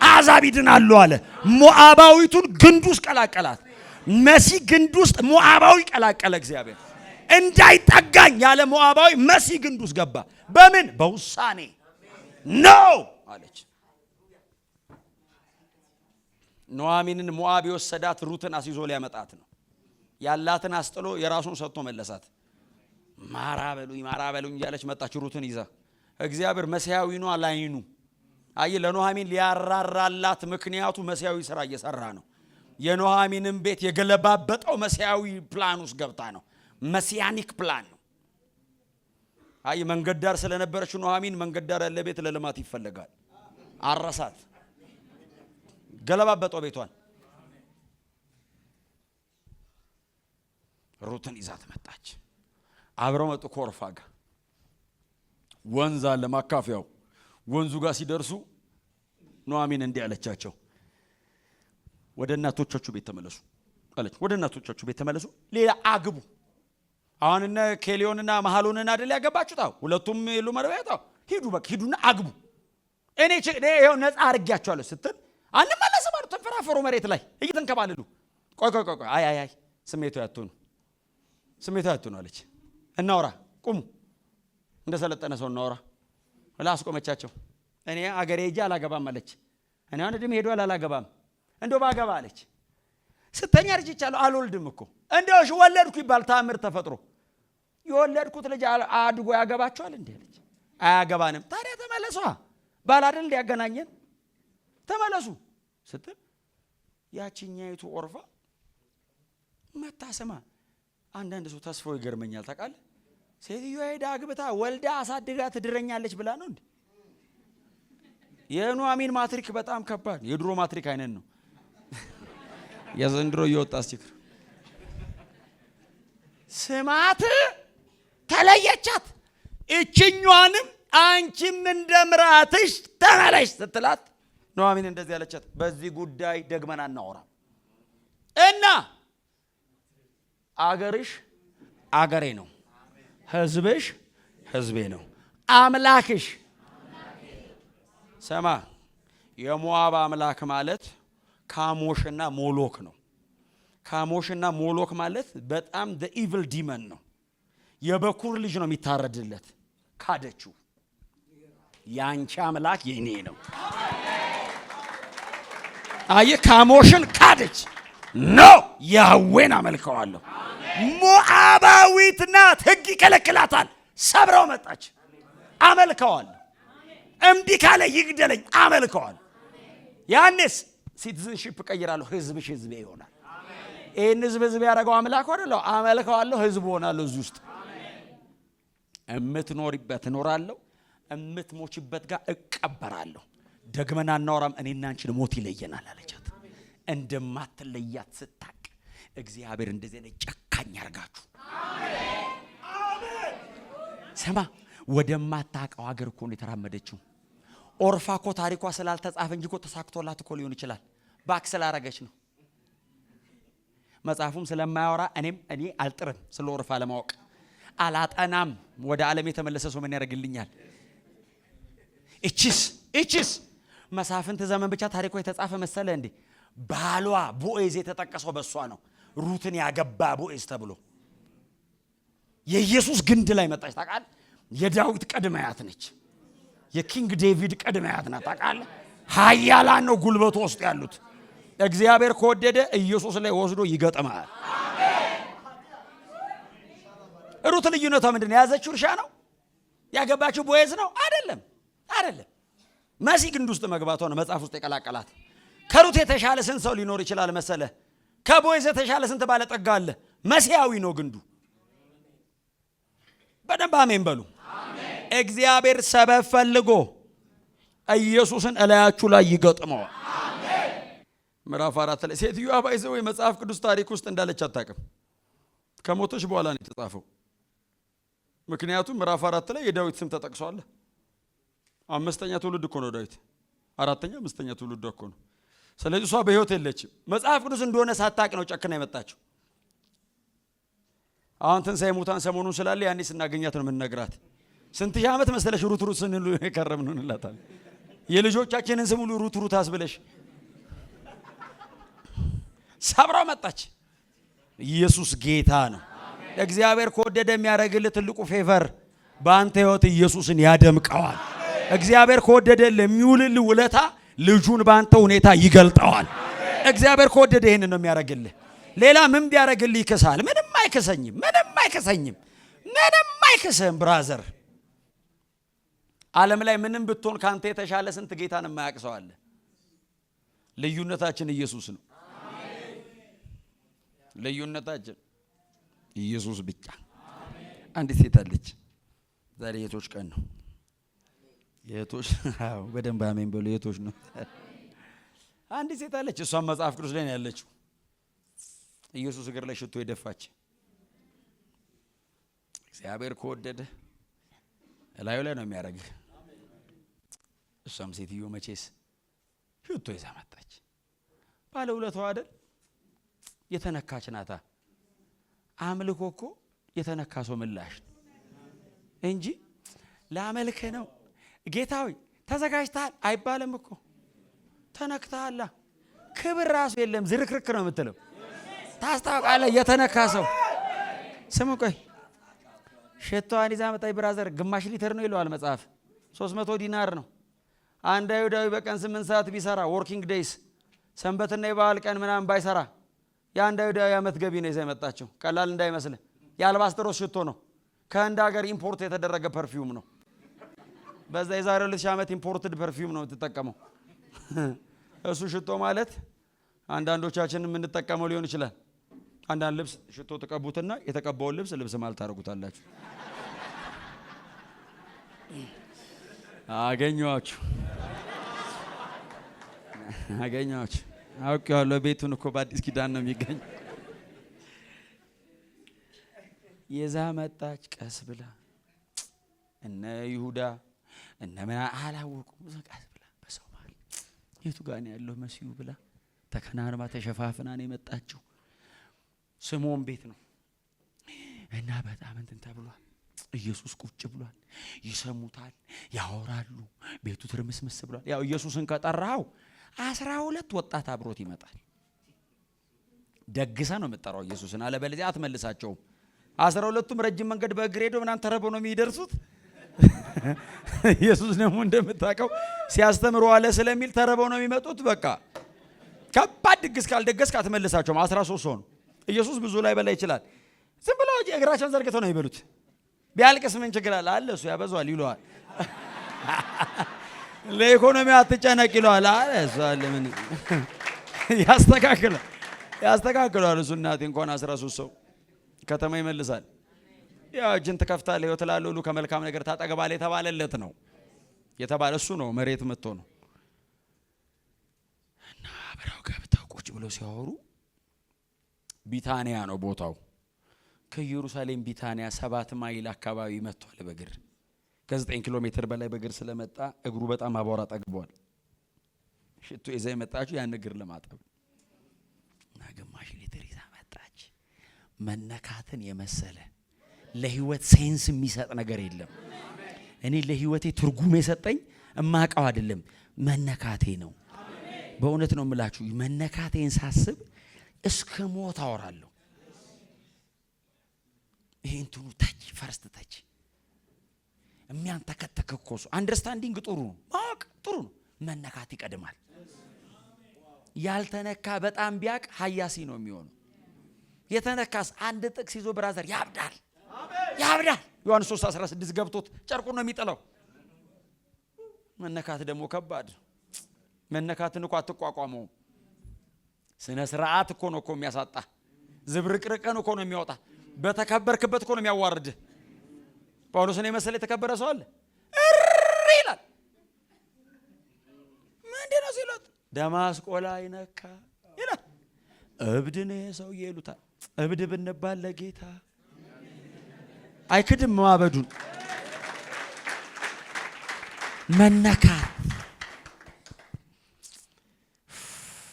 አሕዛብ ይድናሉ አለ። ሞዓባዊቱን ግንድ ውስጥ ቀላቀላት። መሲ ግንድ ውስጥ ሞዓባዊ ቀላቀለ እግዚአብሔር። እንዳይጠጋኝ ያለ ሞዓባዊ መሲ ግንድ ውስጥ ገባ። በምን? በውሳኔ ነው አለች። ኑኃሚንን ሞዓብ የወሰዳት ሩትን አስይዞ ሊያመጣት ነው። ያላትን አስጥሎ የራሱን ሰጥቶ መለሳት። ማራ በሉኝ እያለች መጣች ሩትን ይዛ። እግዚአብሔር መሲያዊ ነው አላይኑ። አይ ለኑኃሚን ሊያራራላት ምክንያቱ መሲያዊ ስራ እየሰራ ነው። የኑኃሚንን ቤት የገለባበጠው መሲያዊ ፕላን ውስጥ ገብታ ነው። መሲያኒክ ፕላን ነው። አይ መንገድ ዳር ስለነበረች ኑኃሚን መንገድ ዳር ያለ ቤት ለልማት ይፈልጋል። አረሳት፣ ገለባበጠው ቤቷን። ሩትን ይዛት መጣች። አብረው መጡ ኮርፋ ጋር። ወንዝ አለ ማካፊያው። ወንዙ ጋር ሲደርሱ ኑኃሚን እንዲህ አለቻቸው፣ ወደ እናቶቻችሁ ቤት ተመለሱ አለች። ወደ እናቶቻችሁ ቤት ተመለሱ፣ ሌላ አግቡ። አሁን እነ ኬሊዮንና መሐሎንን አይደል ያገባችሁት? ሁለቱም የሉ መረባያታው። ሂዱ በቃ ሂዱና አግቡ። እኔ ይሄው ነፃ አርጋችኋለሁ ስትል አንመለስም አሉ። ተንፈራፈሩ መሬት ላይ እየተንከባለሉ። ቆይ አይ ስሜቱ ያቱኑ አለች። እናውራ፣ ቁሙ፣ እንደሰለጠነ ሰው እናውራ። ላስቆመቻቸው። እኔ አገሬ ሄጄ አላገባም አለች። እኔ አሁን እድሜ ሄዷል አላገባም፣ እንደው ባገባ አለች። ስተኛ ልጅቻለሁ አልወልድም እኮ እንደውሽ ወለድኩ ይባል ታምር ተፈጥሮ የወለድኩት ልጅ አድጎ ያገባቸዋል እንዴ ልጅ አያገባንም ታዲያ ተመለሱ ባል አይደል ያገናኘን ተመለሱ ስትል ያቺኛይቱ ኦርፋ መታሰማ አንዳንድ ሰው ተስፋው ይገርመኛል ታውቃለህ ሴትዮ ሄዳ አግብታ ወልዳ አሳድጋ ትድረኛለች ብላ ነው እንዴ የኑአሚን ማትሪክ በጣም ከባድ የድሮ ማትሪክ አይነን ነው የዘንድሮ ይወጣስ ችግር ስማት ተለየቻት እችኛዋንም አንቺም እንደምራትሽ ተመለሽ ስትላት ኑአሚን እንደዚህ ያለቻት በዚህ ጉዳይ ደግመና እናወራ እና አገርሽ አገሬ ነው ህዝብሽ ህዝቤ ነው አምላክሽ ሰማ የሞዓብ አምላክ ማለት ካሞሽና ሞሎክ ነው ካሞሽና ሞሎክ ማለት በጣም the evil demon ነው የበኩር ልጅ ነው የሚታረድለት ካደችው ያንቺ አምላክ የኔ ነው አየ ካሞሽን ካደች ነው ያዌን አመልከዋለሁ ሞዓባዊት ናት ህግ ይከለክላታል ሰብራው መጣች አመልከዋለሁ እምቢ ካለ ይግደለኝ አመልከዋለሁ ያንስ ሲቲዝንሺፕ ቀይራለሁ ህዝብሽ ህዝቤ ይሆናል ይሄን ህዝብ ያደረገው አምላክ አይደለም አመልከዋለሁ ህዝብ ሆናለሁ እዚህ ውስጥ እምትኖሪበት እኖራለሁ እምትሞችበት ጋር እቀበራለሁ ደግመና እናወራም እኔና አንቺን ሞት ይለየናል አለቻት እንደማትለያት ስታቅ እግዚአብሔር እንደዚህ ነው ጨካኝ ያርጋችሁ አሜን አሜን ሰማ ወደማታቀው ሀገር እኮ ነው የተራመደችው ኦርፋ እኮ ታሪኳ ስላልተጻፈ እንጂ እኮ ተሳክቶላት እኮ ሊሆን ይችላል ባክሰል አረጋች ነው መጽሐፉም ስለማያወራ እኔ አልጥርም ስለ ኦርፋ ለማወቅ አላጠናም ወደ ዓለም የተመለሰ ሰው ምን ያደርግልኛል እቺስ መሳፍንት ዘመን ብቻ ታሪኳ የተጻፈ መሰለ እንዴ ባሏ ቦዔዝ የተጠቀሰው በሷ ነው ሩትን ያገባ ቦዔዝ ተብሎ የኢየሱስ ግንድ ላይ መጣች ታውቃለህ የዳዊት ቀድማያት ነች የኪንግ ዴቪድ ቀድማያት ናት ታውቃለህ ኃያላን ነው ጉልበቱ ውስጥ ያሉት እግዚአብሔር ከወደደ ኢየሱስ ላይ ወስዶ ይገጥማል አሜን ሩት ልዩነቷ ምንድነው ያዘችው እርሻ ነው ያገባችው ቦዔዝ ነው አይደለም መሲ ግንድ ውስጥ መግባቷ ነው መጽሐፍ ውስጥ የቀላቀላት ከሩት የተሻለ ስንት ሰው ሊኖር ይችላል መሰለ ከቦዔዝ የተሻለ ስንት ባለጠጋ አለ መሲያዊ ነው ግንዱ በደንብ አሜን በሉ አሜን እግዚአብሔር ሰበብ ፈልጎ ኢየሱስን እላያችሁ ላይ ይገጥመዋል አሜን ምዕራፍ 4 ላይ ሴትዮዋ ባይዘው የመጽሐፍ ቅዱስ ታሪክ ውስጥ እንዳለች አታውቅም ከሞተች በኋላ ነው የተጻፈው ምክንያቱም ምዕራፍ 4 ላይ የዳዊት ስም ተጠቅሷል አምስተኛ ትውልድ እኮ ነው ዳዊት አራተኛ አምስተኛ ትውልድ እኮ ነው ስለዚህ እሷ በህይወት የለችም መጽሐፍ ቅዱስ እንደሆነ ሳታውቅ ነው ጨክና የመጣችው አሁን ትንሣኤ ሙታን ሰሞኑን ስላለ ያኔ ስናገኛት ነው የምንነግራት ስንት ሺህ ዓመት መሰለሽ ሩት ስንሉ የከረምን እንላታለን የልጆቻችንን ስም ሁሉ ሩት አስብለሽ ሰብራው መጣች ኢየሱስ ጌታ ነው እግዚአብሔር ከወደደ የሚያደርግልህ ትልቁ ፌቨር በአንተ ህይወት ኢየሱስን ያደምቀዋል እግዚአብሔር ከወደደ ለሚውልልህ ውለታ ልጁን በአንተ ሁኔታ ይገልጠዋል እግዚአብሔር ከወደደ ይሄንን ነው የሚያደርግልህ ሌላ ምን ቢያደርግልህ ይከሳል ምንም አይከሰኝም ብራዘር ዓለም ላይ ምንም ብትሆን ካንተ የተሻለ ስንት ጌታን የማያውቅ ሰው አለ ልዩነታችን ኢየሱስ ነው አሜን ልዩነታችን ኢየሱስ ብቻ አንዲት ሴት አለች ዛሬ የቶች ቀን ነው የቶች በደንብ አሜን በሉ የቶች ነው አንዲት ሴት አለች እሷም መጽሐፍ ቅዱስ ላይ ነው ያለችው ኢየሱስ እግር ላይ ሽቶ የደፋች እግዚአብሔር ከወደደ እላዩ ላይ ነው የሚያደርግህ እሷም ሴትዮ መቼስ ሽቶ ይዛ መጣች ባለ ውለታው አይደል የተነካች ናታ አምልኮ እኮ የተነካ ሰው ምላሽ እንጂ ላመልክ ነው ጌታዊ ተዘጋጅተሃል አይባልም እኮ ተነክተሃል ክብር ራሱ የለም ዝርክርክ ነው የምትለው ታስታውቃለህ የተነካ ሰው ስሙ ቆይ ሽቶዋን ይዛ መጣች ብራዘር ግማሽ ሊትር ነው ይለዋል መጽሐፍ 300 ዲናር ነው አንድ አይሁዳዊ በቀን 8 ሰዓት ቢሰራ ወርኪንግ ዴይስ ሰንበትና የበዓል ቀን ምናምን ባይሰራ የአንድ አይሁዳዊ ዓመት ገቢ ነው ይዛ የመጣችው። ቀላል እንዳይመስልህ የአልባስጥሮስ ሽቶ ነው። ከህንድ ሀገር ኢምፖርት የተደረገ ፐርፊውም ነው። በዛ የዛሬ 2000 ዓመት ኢምፖርትድ ፐርፊውም ነው የምትጠቀመው። እሱ ሽቶ ማለት አንዳንዶቻችን የምንጠቀመው ሊሆን ይችላል። አንዳንድ ልብስ ሽቶ ተቀቡትና የተቀባውን ልብስ ማለት ታረጉታላችሁ። አገኘዋችሁ አውቄዋለሁ። ቤቱን እኮ በአዲስ ኪዳን ነው የሚገኝ። የዛ መጣች ቀስ ብላ እነ ይሁዳ እነ ምን አላወቁም። ቀስ ብላ በሰው ማለት የቱ ጋር ነው ያለው መሲሁ ብላ ተከናንባ ተሸፋፍና ነው የመጣችው። ስምዖን ቤት ነው እና በጣም እንትን ተብሏል። ኢየሱስ ቁጭ ብሏል። ይሰሙታል፣ ያወራሉ። ቤቱ ትርምስምስ ብሏል። ያው ኢየሱስን ከጠራው 12 ወጣት አብሮት ይመጣል። ደግሰ ነው የምትጠራው ኢየሱስን፣ አለበለዚያ አትመልሳቸውም። 12ቱም ረጅም መንገድ በእግር ሄዶ ምናምን ተረበው ነው የሚደርሱት። ኢየሱስ ደግሞ እንደምታውቀው ሲያስተምሩ አለ ስለሚል ተረበው ነው የሚመጡት። በቃ ከባድ ድግስ ካልደገስክ አትመልሳቸውም። 13 ሰው ነው። ኢየሱስ ብዙ ላይ በላ ይችላል። ዝም ብለው እግራቸውን ዘርግተው ነው ይበሉት። ቢያልቅስ ምን ችግር አለ? አለ እሱ ያበዛዋል ይለዋል። ለኢኮኖሚ አትጨነቅ ይለዋል። አለ እሱ አለ ምን ያስተካክላል እሱ። እናቴ እንኳን 13 ሰው ከተማ ይመልሳል። ያው እጅን ትከፍታለህ ህይወት ላለው ሁሉ ከመልካም ነገር ታጠግባለህ የተባለለት ነው የተባለ እሱ ነው። መሬት መጥቶ ነው እና አብረው ገብተው ቁጭ ብለው ሲያወሩ ቢታንያ ነው ቦታው። ከኢየሩሳሌም ቢታንያ 7 ማይል አካባቢ መጥቷል በእግር። ከ9 ኪሎ ሜትር በላይ በእግር ስለመጣ እግሩ በጣም አቧራ ጠግቧል። ሽቶ ይዛ የመጣችው ያን እግር ለማጠብ እና ግማሽ ሊትር ይዛ መጣች። መነካትን የመሰለ ለህይወት ሴንስ የሚሰጥ ነገር የለም። እኔ ለህይወቴ ትርጉም የሰጠኝ እማቀው አይደለም መነካቴ ነው። በእውነት ነው የምላችሁ። መነካቴን ሳስብ እስከ ሞት አወራለሁ። ይሄ እንትኑ ታች ፈርስት ታች የሚያንተከተከኮሱ አንደርስታንዲንግ ጥሩ ነው፣ ማወቅ ጥሩ ነው። መነካት ይቀድማል። ያልተነካ በጣም ቢያቅ ሀያሲ ነው የሚሆነው። የተነካስ አንድ ጥቅስ ይዞ ብራዘር ያብዳል። ዮሐንስ 3:16 ገብቶት ጨርቁን ነው የሚጥለው። መነካት ደግሞ ከባድ። መነካትን እኮ አትቋቋመው። ስነ ስርዓት እኮ ነው የሚያሳጣ። ዝብርቅርቅን እኮ ነው የሚያወጣ። በተከበርክበት እኮ ነው የሚያዋርድ። ጳውሎስን የመሰለ የተከበረ ሰው አለ ይላል። ምንድነው ሲሉት ደማስቆ ላይ ነካ ይላል። እብድ ነው ሰው ይሉታል። እብድ ብንባል ለጌታ አይክድም ማበዱን። መነካት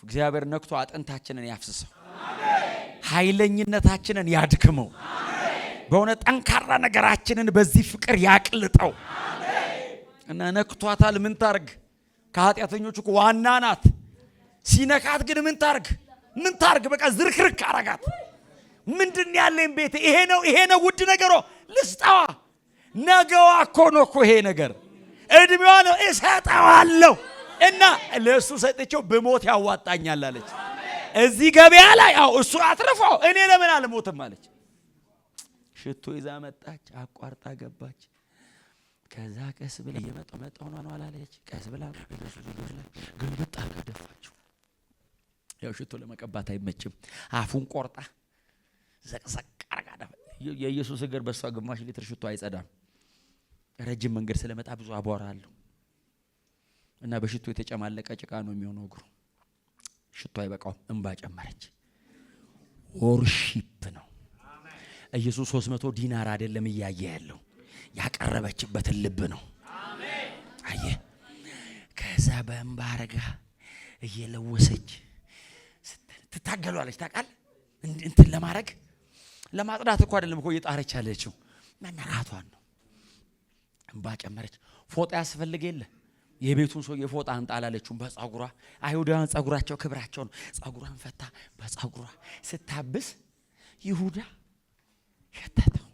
እግዚአብሔር ነክቶ አጥንታችንን ያፍስሰው፣ ኃይለኝነታችንን ያድክመው፣ በእውነት ጠንካራ ነገራችንን በዚህ ፍቅር ያቅልጠው እና ነክቷታል። ምን ታርግ? ከኃጢአተኞቹ ዋና ናት። ሲነካት ግን ምን ታርግ? በቃ ዝርክርክ አረጋት። ምንድን ያለኝ ቤት ይሄ ነው ውድ ነገሯ ልስጣዋ። ነገዋ እኮ ነው እኮ ይሄ ነገር እድሜዋ ነው እሰጣዋለሁ እና ለሱ ሰጥቼው በሞት ያዋጣኛል አለች። እዚህ ገበያ ላይ እሱ አትርፎ እኔ ለምን አልሞትም አለች። ሽቶ ይዛ መጣች፣ አቋርጣ ገባች። ከዛ ቀስ ብላ የመጣው ነው አላለች። ቀስ ብላ ኢየሱስ ላይ ግንብጣ ደፋችው። ያው ሽቶ ለመቀባት አይመችም። አፉን ቆርጣ ዘቅዘቅ አርጋ ደፋ። የኢየሱስ እግር በሷ ግማሽ ሊትር ሽቶ አይጸዳም። ረጅም መንገድ ስለመጣ ብዙ አቧራ አለው እና በሽቶ የተጨማለቀ ጭቃ ነው የሚሆነው እግሩ። ሽቶ አይበቃው፣ እንባ ጨመረች። ወርሺፕ ነው። ኢየሱስ 300 ዲናር አይደለም እያየ ያለው ያቀረበችበትን ልብ ነው። አሜን። አየ ከዛ በእንባ አረጋ እየለወሰች ትታገሏለች። ታውቃለህ እንትን ለማጥራት እኮ አይደለም እኮ እየጣረች ያለችው መነካቷን ነው። እንባ ጨመረች። ፎጣ ያስፈልግ የለ የቤቱን ሰው የፎጣ አንጣላለችው በፀጉሯ። አይሁዳውያን ፀጉራቸው ክብራቸው ነው። ፀጉሯን ፈታ በፀጉሯ ስታብስ ይሁዳ ሸተተው።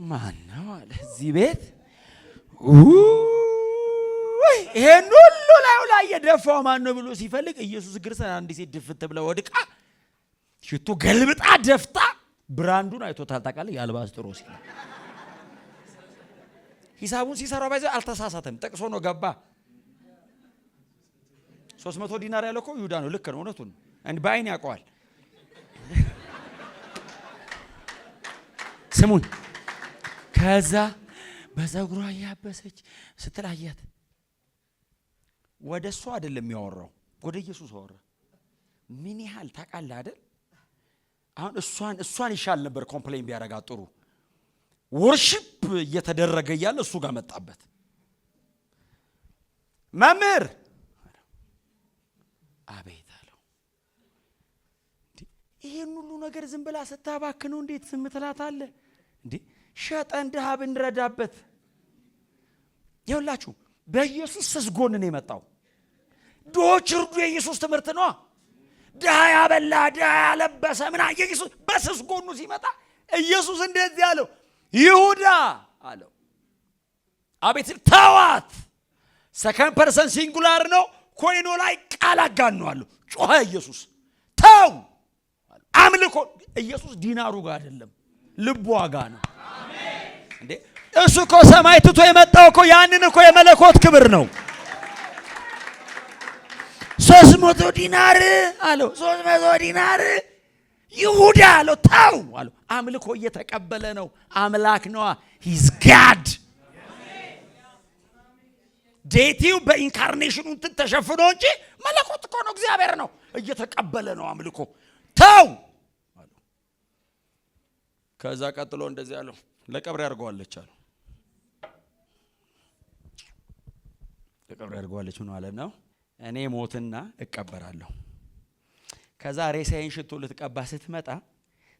ማን ነው አለ እዚህ ቤት ይሄን ሁሉ ላይ የደፋው ማን ነው ብሎ ሲፈልግ ኢየሱስ እግር ስር አንድ ሴት ድፍት ብላ ወድቃ ሽቶ ገልብጣ ደፍታ ብራንዱን አይቶታል። ታውቃለህ? የአልባስጥሮስ ይላል። ሂሳቡን ሲሰራው ባይዘ አልተሳሳተም። ጠቅሶ ነው ገባ። 300 ዲናር ያለው እኮ ይሁዳ ነው። ልክ ነው፣ እውነቱን እንዴ በአይን ያውቀዋል። ስሙን ከዛ በፀጉሯ ያበሰች ስትላያት ወደ እሷ አይደለም የሚያወራው፣ ወደ ኢየሱስ አወራ። ምን ያህል ታውቃለህ አይደል? አሁን እሷን ይሻል ነበር ኮምፕሌን ቢያረጋት ጥሩ። ወርሺፕ እየተደረገ እያለ እሱ ጋር መጣበት። መምህር አቤት አለው። ይሄን ሁሉ ነገር ዝም ብላ ስታባክነው እንዴት ዝም ትላታለህ እንዴ? ሸጠን ድሃ ብንረዳበት። ይኸውላችሁ በኢየሱስ ስስ ጎን ነው የመጣው። ድሆች እርዱ የኢየሱስ ትምህርት ነው። ድሃ ያበላ ድሃ ያለበሰ ምና ኢየሱስ በስስ ጎኑ ሲመጣ ኢየሱስ እንደዚህ አለው፣ ይሁዳ አለው። አቤት ተዋት። ሰከንድ ፐርሰን ሲንጉላር ነው። ኮይኑ ላይ ቃል አጋነዋለሁ። ጮኸ ኢየሱስ ተው። አምልኮ ኢየሱስ ዲናሩ ጋር አይደለም ልቡ ጋር ነው። እንዴ እሱ እኮ ሰማይ ትቶ የመጣው እኮ ያንን እኮ የመለኮት ክብር ነው። 300 ዲናር አለው። 300 ዲናር ይሁዳ አለው። ተው አለው። አምልኮ እየተቀበለ ነው። አምላክ ነዋ። ሂዝ ጋድ። ዴቲው በኢንካርኔሽኑ እንትን ተሸፍኖ እንጂ መለኮት እኮ ነው፣ እግዚአብሔር ነው። እየተቀበለ ነው አምልኮ። ተው አለው። ከዛ ቀጥሎ እንደዚህ አለው፣ ለቀብር ያርገዋለች አለው። ለቀብር ያርገዋለች ምን ማለት ነው? እኔ ሞትና እቀበራለሁ። ከዛ ሬሳዬን ሽቶ ልትቀባ ስትመጣ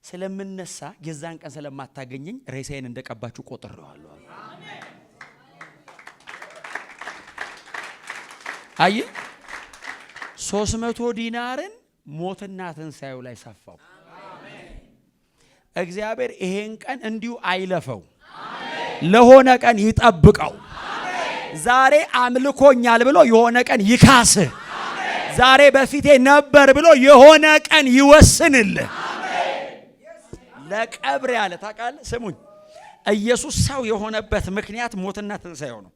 ስለምነሳ የዛን ቀን ስለማታገኘኝ ሬሳዬን እንደቀባችሁ ቆጥሬዋለሁ። አሜን። አይ 300 ዲናርን ሞትና ትንሳኤው ላይ ሰፋው። እግዚአብሔር ይሄን ቀን እንዲሁ አይለፈው፣ ለሆነ ቀን ይጠብቀው። ዛሬ አምልኮኛል ብሎ የሆነ ቀን ይካስህ። ዛሬ በፊቴ ነበር ብሎ የሆነ ቀን ይወስንልህ። ለቀብር ያለ ታውቃለህ? ስሙኝ፣ ኢየሱስ ሰው የሆነበት ምክንያት ሞትና ትንሳኤው ነው።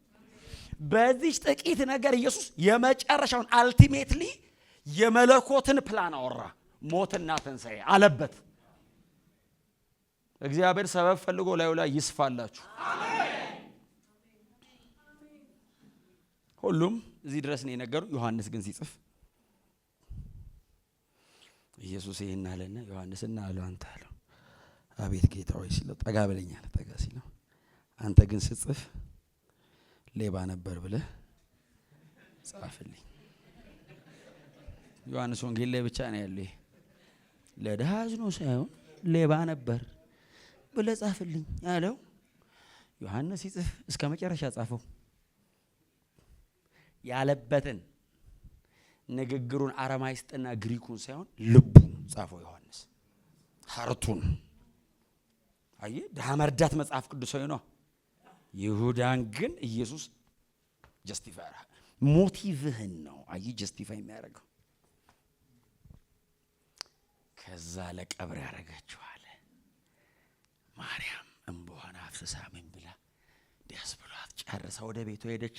በዚህ ጥቂት ነገር ኢየሱስ የመጨረሻውን አልቲሜትሊ የመለኮትን ፕላን አወራ። ሞትና ትንሳኤ አለበት። እግዚአብሔር ሰበብ ፈልጎ ላይ ይስፋላችሁ። ሁሉም እዚህ ድረስ ነው የነገሩ። ዮሐንስ ግን ሲጽፍ ኢየሱስ ይሄን አለና ዮሐንስና አለው አንተ አለው አቤት ጌታ ሆይ ሲለው ጠጋ ብለኛል። ጠጋ ሲለው አንተ ግን ስትጽፍ ሌባ ነበር ብለህ ጻፍልኝ። ዮሐንስ ወንጌል ላይ ብቻ ነው ያለው። ለድሃ አዝኖ ሳይሆን ሌባ ነበር ብለህ ጻፍልኝ አለው። ዮሐንስ ሲጽፍ እስከ መጨረሻ ጻፈው። ያለበትን ንግግሩን አረማይስጥና ግሪኩን ሳይሆን ልቡን ጻፈው ዮሐንስ። ሀርቱን አይ ድሃ መርዳት መጽሐፍ ቅዱሳዊ ነው። ይሁዳን ግን ኢየሱስ ጀስቲፋይ ሞቲቭህን ነው አይ ጀስቲፋይ የሚያደርገው። ከዛ ለቀብር ያረጋቸው አለ። ማርያም እንባዋን አፍስሳ ምን ብላ ደስ ብሏት ጨርሳ ወደ ቤቷ ሄደች።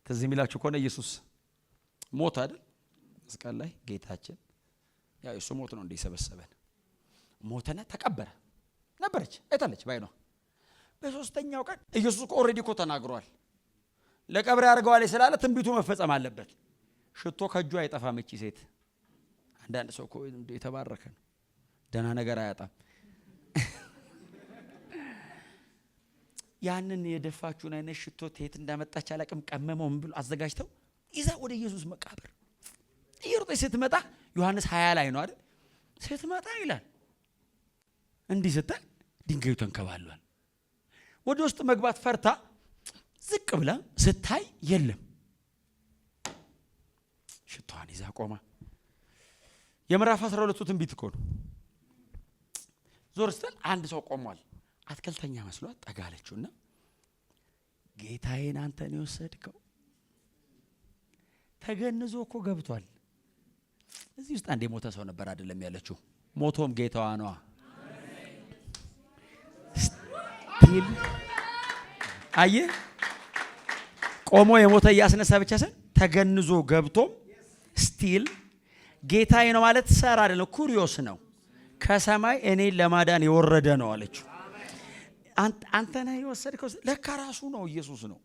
ትዝ የሚላችሁ ከሆነ ኢየሱስ ሞት አይደል? መስቀል ላይ ጌታችን ያው እሱ ሞት ነው እንደሰበሰበን። ሞተና ተቀበረ ነበረች አይታለች ባይኗ። በሶስተኛው ቀን ኢየሱስ እኮ ኦሬዲ እኮ ተናግሯል። ለቀብር ያርገዋል ስላለ ትንቢቱ መፈጸም አለበት። ሽቶ ከእጁ አይጠፋም እቺ ሴት። አንዳንድ ሰው እኮ የተባረከ ነው፣ ደህና ነገር አያጣም። ያንን የደፋችሁን አይነት ሽቶ የት እንዳመጣች አላቅም። ቀመመው ምን ብሎ አዘጋጅተው ይዛ ወደ ኢየሱስ መቃብር እየሮጠች ስትመጣ ዮሐንስ 20 ላይ ነው አይደል? ስትመጣ ይላል እንዲህ ስትል ድንጋዩ ተንከባሏል። ወደ ውስጥ መግባት ፈርታ ዝቅ ብላ ስታይ የለም። ሽቷን ይዛ ቆማ የምዕራፍ 12 ትንቢት እኮ ነው። ዞር ስትል አንድ ሰው ቆሟል። አትክልተኛ መስሏት ጠጋለችውና ጌታዬን አንተ ነው የወሰድከው? ተገንዞ እኮ ገብቷል። እዚህ ውስጥ አንድ የሞተ ሰው ነበር አይደለም ያለችው? ሞቶም ጌታዋ ነው። ስቲል አየ ቆሞ የሞተ እያስነሳ ብቻ ሳይሆን ተገንዞ ገብቶም ስቲል ጌታዬ ነው ማለት ሰር አይደለም፣ ኩሪዮስ ነው። ከሰማይ እኔን ለማዳን የወረደ ነው አለችው። አንተ ነህ የወሰድከው? ለካ ራሱ ነው፣ ኢየሱስ ነው።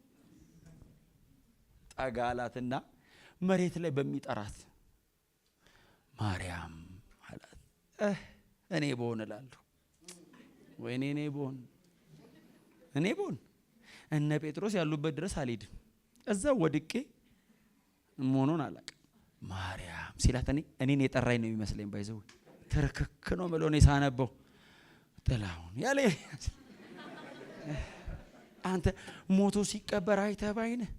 ጠጋላትና መሬት ላይ በሚጠራት ማርያም አላት። እኔ ብሆን እላለሁ፣ ወይኔ እኔ ብሆን እነ ጴጥሮስ ያሉበት ድረስ አልሄድም፣ እዛው ወድቄ መሆኑን አላውቅም። ማርያም ሲላት እኔን የጠራኝ ነው የሚመስለኝ። ባይዘው ተረከክ ነው ማለት ነው ሳነበው ጥላሁን ያለ አንተ ሞቶ ሲቀበር አይተህ ባይነህ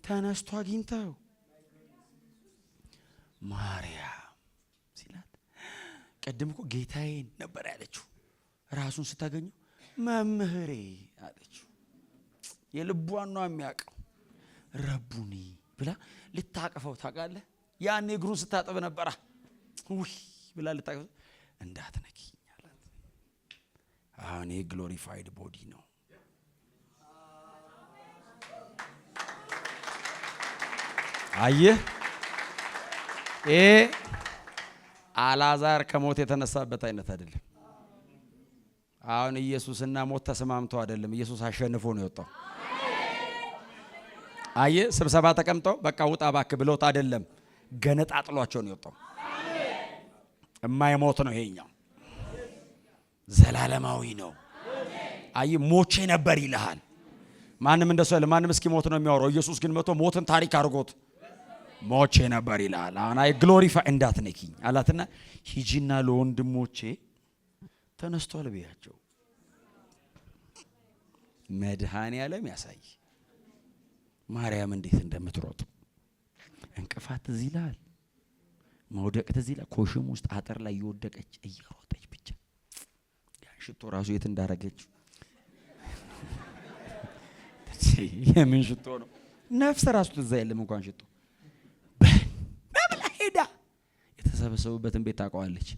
ተነስቶ አግኝተው ማርያም ሲላት ቀድም እኮ ጌታዬን ነበር ያለችው። ራሱን ስታገኘው መምህሬ አለችው። የልቧን ነው የሚያውቀው። ረቡኒ ብላ ልታቀፈው ታውቃለህ። ያኔ እግሩን ስታጠብ ነበራ ውይ ብላ ልታቀፈው እንዳትነኪኝ አላት። አሁን ግሎሪፋይድ ቦዲ ነው። አየህ አልዓዛር ከሞት የተነሳበት አይነት አይደለም። አሁን ኢየሱስና ሞት ተስማምተው አይደለም፣ ኢየሱስ አሸንፎ ነው የወጣው። አየህ ስብሰባ ተቀምጠው በቃ ውጣ ባክ ብለውት አይደለም፣ ገነጣጥሏቸው ነው የወጣው። የማይሞት ነው ይሄኛው፣ ዘላለማዊ ነው። አየህ ሞቼ ነበር ይልሃል። ማንም እንደሱ አይደለም። ማንም እስኪ ሞት ነው የሚያወራው። ኢየሱስ ግን መቶ ሞትን ታሪክ አድርጎት ሞቼ ነበር ይላል። አሁን ግሎሪፋይ እንዳትነኪኝ አላትና ሂጂና ለወንድሞቼ ተነስቷል በያቸው። መድኃኔዓለም ያሳይ ማርያም እንዴት እንደምትሮጥ። እንቅፋት እዚህ ይላል፣ መውደቅ እዚህ ይላል። ኮሽም ውስጥ አጥር ላይ እየወደቀች እየሮጠች ብቻ ሽቶ ራሱ የት እንዳረገች የምን ሽቶ ነው? ነፍስ ራሱ ትዝ አይልም እንኳን ሽቶ በብላ ሄዳ የተሰበሰቡበትን ቤት ታውቀዋለች።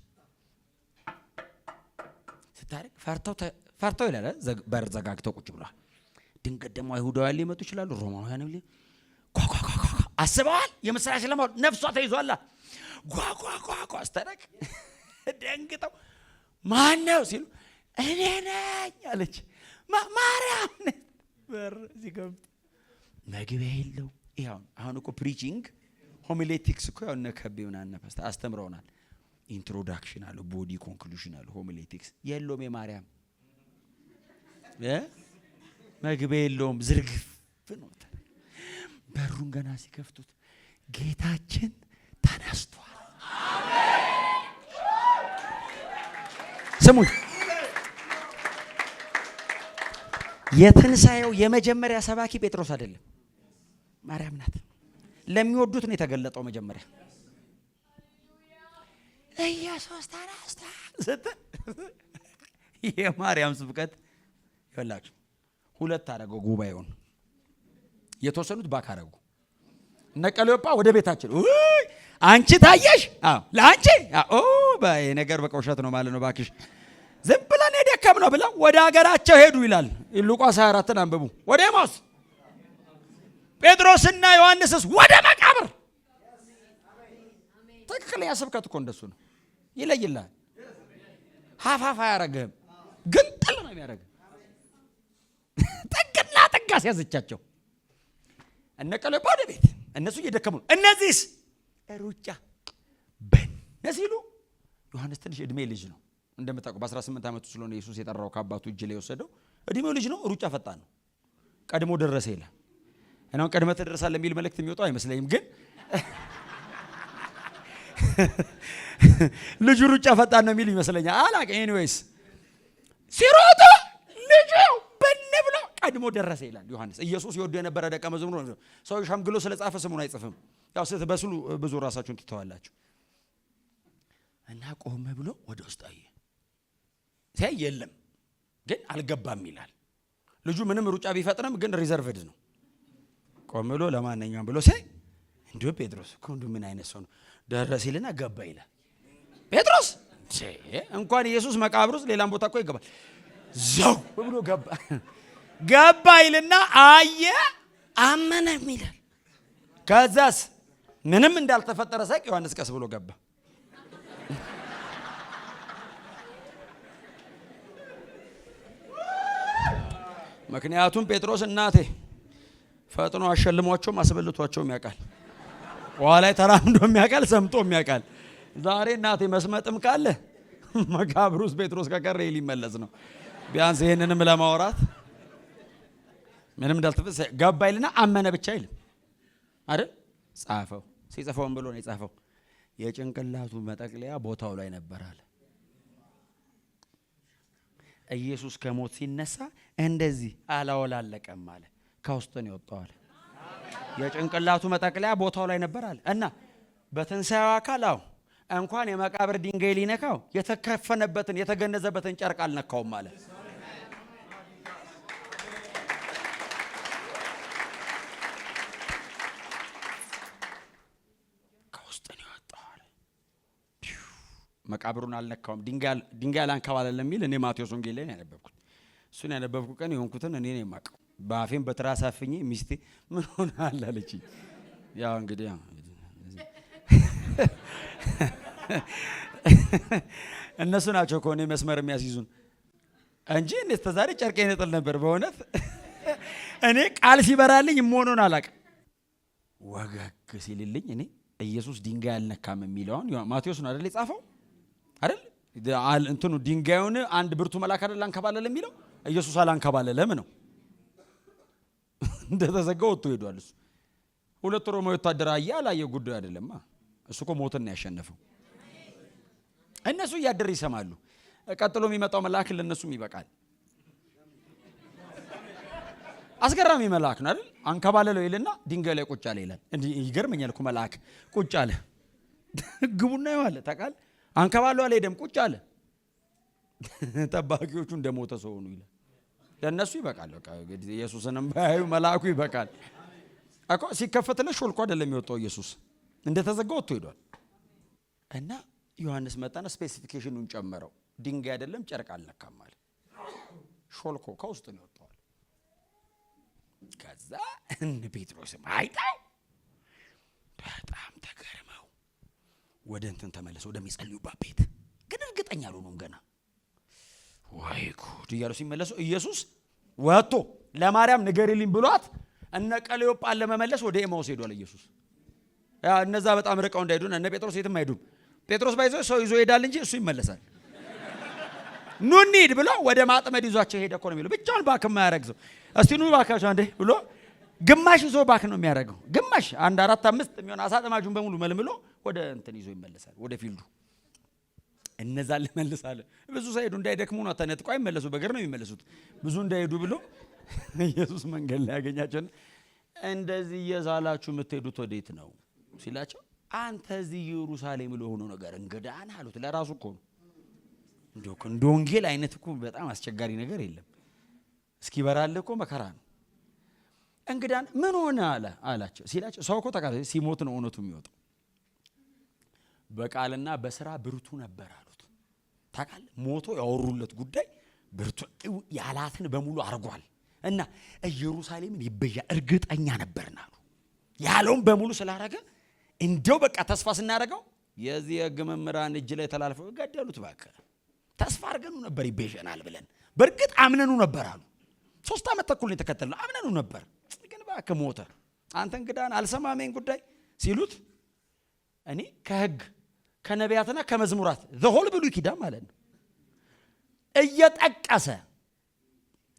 ስታረግ ፈርተው ይላል በር ዘጋግተው ቁጭ ብሏል። ድንገት ደግሞ አይሁዳውያን ሊመጡ ይችላሉ፣ ሮማውያን አስበዋል። የምስራች ለማውጣት ነፍሷ ተይዟላ። ጓጓጓጓ አስተረቅ ደንግጠው ማነው ሲሉ እኔ ነኝ አለች። ማርያም በር ሲከፍት መግቢያ የለው። ይሄው አሁን እኮ ፕሪቺንግ ሆሚሌቲክስ እኮ ያው ነከብ ምናምን ፓስታ አስተምረውናል። ኢንትሮዳክሽን አለ፣ ቦዲ ኮንክሉዥን አለ። ሆሚሌቲክስ የለውም። የማርያም መግቢያ የለውም፣ ዝርግፍ ነው። በሩን ገና ሲከፍቱት ጌታችን ተነስቷል። አሜን። ስሙኝ፣ የትንሳኤው የመጀመሪያ ሰባኪ ጴጥሮስ አይደለም፣ ማርያም ናት። ለሚወዱት ነው የተገለጠው። መጀመሪያ ኢየሱስ ተነስቷል። የማርያም ስብከት ይኸውላችሁ ሁለት አደረገው ጉባኤውን። የተወሰኑት ባክ አደረጉ። እነ ቀለዮጳ ወደ ቤታችን አንቺ ታየሽ? አዎ ለአንቺ ባይ ነገር በቃ ውሸት ነው ማለት ነው። ባክሽ ዝም ብለን የደከም ነው ብለው ወደ ሀገራቸው ሄዱ ይላል። ሉቃስ 24ን አንብቡ። ወደ ኤማሁስ። ጴጥሮስና ዮሐንስስ ወደ መቃብር። ትክክለኛ ስብከት እኮ እንደሱ ነው። ይለይልሃል። ሀፋፋ አያረግህም፣ ግን ጥል ነው የሚያረግህ። ጥግና ጥጋ ሲያዝቻቸው እነ ቀለዮጳ ወደ ቤት፣ እነሱ እየደከሙ ነው። እነዚህስ ሩጫ በነሲሉ። ዮሐንስ ትንሽ እድሜ ልጅ ነው እንደምታውቁ። በ18 ዓመቱ ስለሆነ ኢየሱስ የጠራው ከአባቱ እጅ ላይ የወሰደው እድሜው ልጅ ነው። ሩጫ ፈጣን ነው። ቀድሞ ደረሰ ይላል። እና ቀድመ ተደረሳለ የሚል መልእክት የሚወጣው አይመስለኝም፣ ግን ልጁ ሩጫ ፈጣን ነው የሚል ይመስለኛል። አላቀ ኤኒዌይስ ሲሮጡ ልጁ በነ ብሎ ቀድሞ ደረሰ ይላል ዮሐንስ። ኢየሱስ ይወዱ የነበረ ደቀ መዝሙር ነው። ሰው ሸምግሎ ስለጻፈ ስሙን አይጽፍም። ያው ስትበስሉ ብዙ ራሳችሁን ትተዋላችሁ። እና ቆመ ብሎ ወደ ውስጥ አየ። ሲያይ የለም ግን አልገባም ይላል። ልጁ ምንም ሩጫ ቢፈጥንም ግን ሪዘርቭድ ነው። ቆም ብሎ ለማንኛውም ብሎ ሲያይ እንዴ ጴጥሮስ እኮ ምን አይነት ሰው ነው? ደረስ ይልና ገባ ይላል። ጴጥሮስ እንኳን ኢየሱስ መቃብር ውስጥ ሌላም ቦታ እኮ ይገባል። ዘው ብሎ ገባ ይልና አየ አመነ ይላል። ከዛስ ምንም እንዳልተፈጠረ ሳይቅ ዮሐንስ ቀስ ብሎ ገባ። ምክንያቱም ጴጥሮስ እናቴ ፈጥኖ አሸልሟቸው አስበልቷቸው ያውቃል። በኋላ ተራምዶ ያውቃል፣ ሰምቶ ያውቃል። ዛሬ እናቴ መስመጥም ካለ መቃብር ውስጥ ጴጥሮስ ከቀረ ሊመለስ ነው። ቢያንስ ይሄንንም ለማውራት ምንም እንዳልተፈጠረ ገባ ይልና አመነ ብቻ አይልም አይደል? ጻፈው። ሲጽፈውም ብሎ ነው የጻፈው የጭንቅላቱ መጠቅለያ ቦታው ላይ ነበር አለ። ኢየሱስ ከሞት ሲነሳ እንደዚህ አላወላለቀም አለ። ከውስጥ ነው የወጣው አለ። የጭንቅላቱ መጠቅለያ ቦታው ላይ ነበር አለ እና በትንሣኤው አካል እንኳን የመቃብር ድንጋይ ሊነካው የተከፈነበትን የተገነዘበትን ጨርቅ አልነካውም አለ። ከውስጥ ነው የወጣው አለ። መቃብሩን አልነካውም። ድንጋይ አላንከባለለም የሚል እኔ ማቴዎስ ወንጌል ላይ ያነበብኩት። እሱን ያነበብኩ ቀን የሆንኩትን እኔ ነኝ የማውቀው። በአፌም በትራስ አፍኜ ሚስቴ ምን ሆነሃል አለችኝ። ያው እንግዲህ እነሱ ናቸው እኮ እኔ መስመር የሚያስይዙን እንጂ እኔ እስከ ዛሬ ጨርቄን እጥል ነበር። በእውነት እኔ ቃል ሲበራልኝ የምሆነውን አላውቅም። ወገግ ሲልልኝ እኔ ኢየሱስ ድንጋይ አልነካም የሚለውን ማቴዎስ ነው አይደል የጻፈው አይደል? እንትኑ ድንጋዩን አንድ ብርቱ መልአክ አይደል አንከባለለ የሚለው ኢየሱስ አላንከባለለም ነው። እንደተዘጋው ወጥቶ ሄዷል። እሱ ሁለት ሮማዊ ወታደር አያላየ ጉዳይ አይደለም። እሱ እኮ ሞትን ነው ያሸነፈው። እነሱ እያደር ይሰማሉ። ቀጥሎ የሚመጣው መልአክ ለነሱም ይበቃል። አስገራሚ መልአክ ነው አይደል? አንከባለለው ይልና ድንጋይ ላይ ቁጭ አለ ይላል። እንዴ ይገርመኛል እኮ መልአክ ቁጭ አለ። ግቡና ይዋለ ታውቃለህ። አንከባለው አለ ደም ቁጭ አለ። ጠባቂዎቹ እንደሞተ ሰው ነው ይላል። ለነሱ ይበቃል። በቃ ኢየሱስንም ባዩ መልአኩ ይበቃል እኮ። ሲከፈትለት ሾልኮ አይደለም የሚወጣው ኢየሱስ እንደተዘጋው ወጥቶ ሄዷል። እና ዮሐንስ መጣና ስፔሲፊኬሽኑን ጨመረው። ድንጋይ አይደለም ጨርቅ አልነካም ማለት ሾልኮ ከውስጥ ነው የወጣው። ከዛ እነ ጴጥሮስም አይታው በጣም ተገርመው ወደ እንትን ተመለሰው ወደሚጸልዩባት ቤት። ግን እርግጠኛ አልሆኑም ገና። ወይ ጉድ እያሉ ሲመለሱ ኢየሱስ ወጥቶ ለማርያም ንገሪልኝ ብሏት እነ ቀሌዮጳን ለመመለስ ወደ ኤማውስ ሄዷል ኢየሱስ። ያ እነዛ በጣም ርቀው እንዳይዱና እነ ጴጥሮስ የትም አይዱም። ጴጥሮስ ባይዞ ሰው ይዞ ይሄዳል እንጂ እሱ ይመለሳል። ኑ እንሂድ ብሎ ወደ ማጥመድ ይዟቸው ሄደ እኮ ነው የሚለው። ብቻውን ባክ የማያረግዘው እስቲ ኑ ባካችሁ አንዴ ብሎ ግማሽ ይዞ ባክ ነው የሚያረገው። ግማሽ 1 4 5 የሚሆን አሳጠማጁን በሙሉ መልምሎ ወደ እንትን ይዞ ይመለሳል ወደ ፊልዱ። እነዛ ለመልሳለ ብዙ ሳይሄዱ እንዳይደክሙ ነው ተነጥቆ አይመለሱ፣ በእግር ነው የሚመለሱት። ብዙ እንዳይሄዱ ብሎ ኢየሱስ መንገድ ላይ ያገኛቸው። እንደዚህ እየዛላችሁ የምትሄዱት ወዴት ነው ሲላቸው አንተ እዚህ ኢየሩሳሌም ለሆነ ነገር እንግዳን አሉት። ለራሱ እኮ ነው እንደ ወንጌል አይነት እኮ በጣም አስቸጋሪ ነገር የለም። እስኪ በራል እኮ መከራ ነው። እንግዳን ምን ሆነ አላቸው ሲላቸው ሰው እኮ ተቃለ ሲሞት ነው እውነቱ የሚወጣው። በቃልና በስራ ብርቱ ነበር አሉት። ታውቃለህ ሞቶ ያወሩለት ጉዳይ ብርቱ ያላትን በሙሉ አርጓል እና ኢየሩሳሌምን ይበያ እርግጠኛ ነበርና አሉ። ያለውን በሙሉ ስላረገ እንደው በቃ ተስፋ ስናረጋው የዚህ የሕግ መምህራን እጅ ላይ ተላልፈው ገደሉት። ባከ ተስፋ አርገኑ ነበር ይበጀናል ብለን በርግጥ አምነኑ ነበር አሉ። 3 ዓመት ተኩል ነው የተከተልነው አምነኑ ነበር። ግን ባከ ሞተ። አንተ እንግዳን አልሰማመኝ ጉዳይ ሲሉት እኔ ከሕግ ከነቢያትና ከመዝሙራት ዘሆል ብሉይ ኪዳን ማለት ነው እየጠቀሰ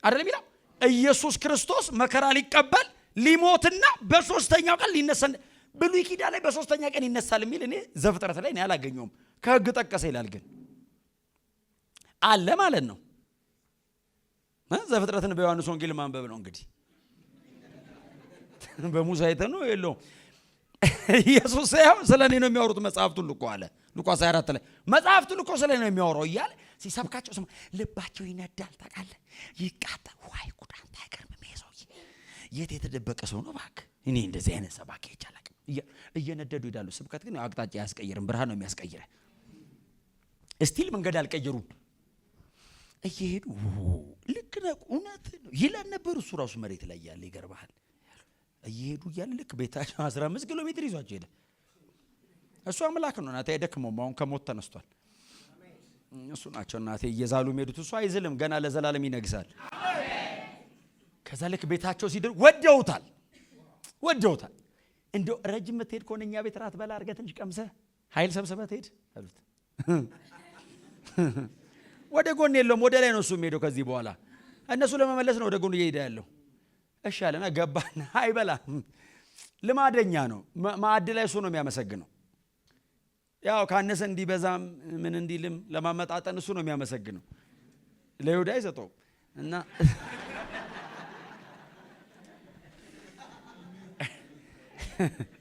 አይደለም ይላል ኢየሱስ ክርስቶስ መከራ ሊቀበል ሊሞትና በሶስተኛው ቀን ሊነሳ ብሉይ ኪዳን ላይ በሶስተኛ ቀን ይነሳል የሚል እኔ ዘፍጥረት ላይ ነው ያላገኘውም። ከሕግ ጠቀሰ ይላል ግን አለ ማለት ነው። ዘፍጥረትን በዮሐንስ ወንጌል ማንበብ ነው እንግዲህ። በሙሴ አይተነው የለውም ኢየሱስ ሳይሆን ስለኔ ነው የሚያወሩት መጽሐፍቱ ልቆ አለ ሉቃስ 24 ላይ መጽሐፍቱ ልቆ ስለኔ ነው የሚያወራው እያለ ሲሰብካቸው ስማ ልባቸው ይነዳል ታውቃለህ፣ ይቃጠል። ዋይ ጉድ አንተ አይገርምም ይሄ ሰውዬ የት የተደበቀ ሰው ነው እባክህ። እኔ እንደዚህ አይነት ሰባኪ አይቻላቅም። እየነደዱ ይላሉ። ስብከት ግን አቅጣጫ ያስቀይርም፣ ብርሃን ነው የሚያስቀይረው። እስቲል መንገድ አልቀየሩም። እየሄዱ ልክ ነው እውነት ነው ይላል ነበር። እሱ ራሱ መሬት ላይ ያለ ይገርባል። እየሄዱ እያለ ልክ ቤታቸው 15 ኪሎ ሜትር ይዟቸው ሄደ። እሱ አምላክ ነው እናቴ አይደክመውም። አሁን ከሞት ተነስቷል። እሱ ናቸው እናቴ እየዛሉ ሄዱት። እሱ አይዝልም፣ ገና ለዘላለም ይነግሳል። ከዛ ልክ ቤታቸው ሲደርስ ወደውታል። እንደው ረጅም የምትሄድ ከሆነ እኛ ቤት ራት በላ አድርገህ ትንሽ ቀምሰህ ኃይል ሰብስበህ ትሄድ አሉት። ወደ ጎን የለውም፣ ወደ ላይ ነው እሱ የሚሄደው። ከዚህ በኋላ እነሱ ለመመለስ ነው ወደ ጎን እየሄደ ያለው። እሺ አለና ገባና አይበላም፣ ልማደኛ ነው። ማዕድ ላይ እሱ ነው የሚያመሰግነው። ያው ካነሰ እንዲበዛም ምን እንዲልም ለማመጣጠን እሱ ነው የሚያመሰግነው። ለይሁዳ አይሰጠው እና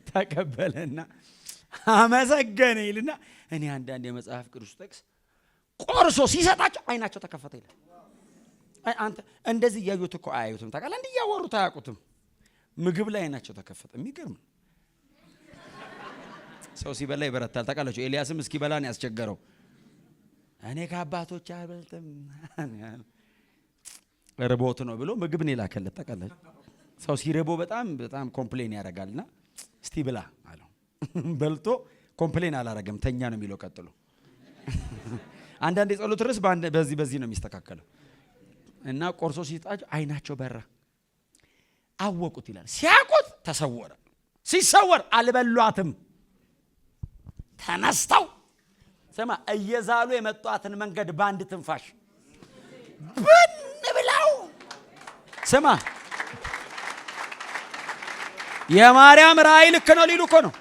ተቀበለና አመሰገነ ይልና እኔ አንዳንድ የመጽሐፍ ቅዱስ ጥቅስ ቆርሶ ሲሰጣቸው አይናቸው ተከፈተ ይላል። አንተ እንደዚህ እያዩት እኮ አያዩትም፣ ታውቃለህ? እንዲህ እያወሩት አያውቁትም። ምግብ ላይ አይናቸው ተከፈተ። የሚገርም ሰው ሲበላ ይበረታል። ታውቃላችሁ? ኤልያስም እስኪበላ ነው ያስቸገረው። እኔ ከአባቶች አልበልጥም ርቦት ነው ብሎ ምግብ ነው የላከለት። ታውቃላችሁ? ሰው ሲርቦ በጣም ኮምፕሌን ያደርጋልና እስቲ ብላ አለው። በልቶ ኮምፕሌን አላረገም፣ ተኛ ነው የሚለው ቀጥሎ። አንዳንድ የጸሎት ርዕስ በዚህ ነው የሚስተካከለው። እና ቆርሶ ሲጣጭ አይናቸው በራ፣ አወቁት ይላል። ሲያውቁት ተሰወረ። ሲሰወር አልበሏትም። ተነስተው ስማ እየዛሉ የመጧትን መንገድ ባንድ ትንፋሽ ብን ብለው ስማ የማርያም ራእይ ልክ ነው ሊሉ እኮ ነው።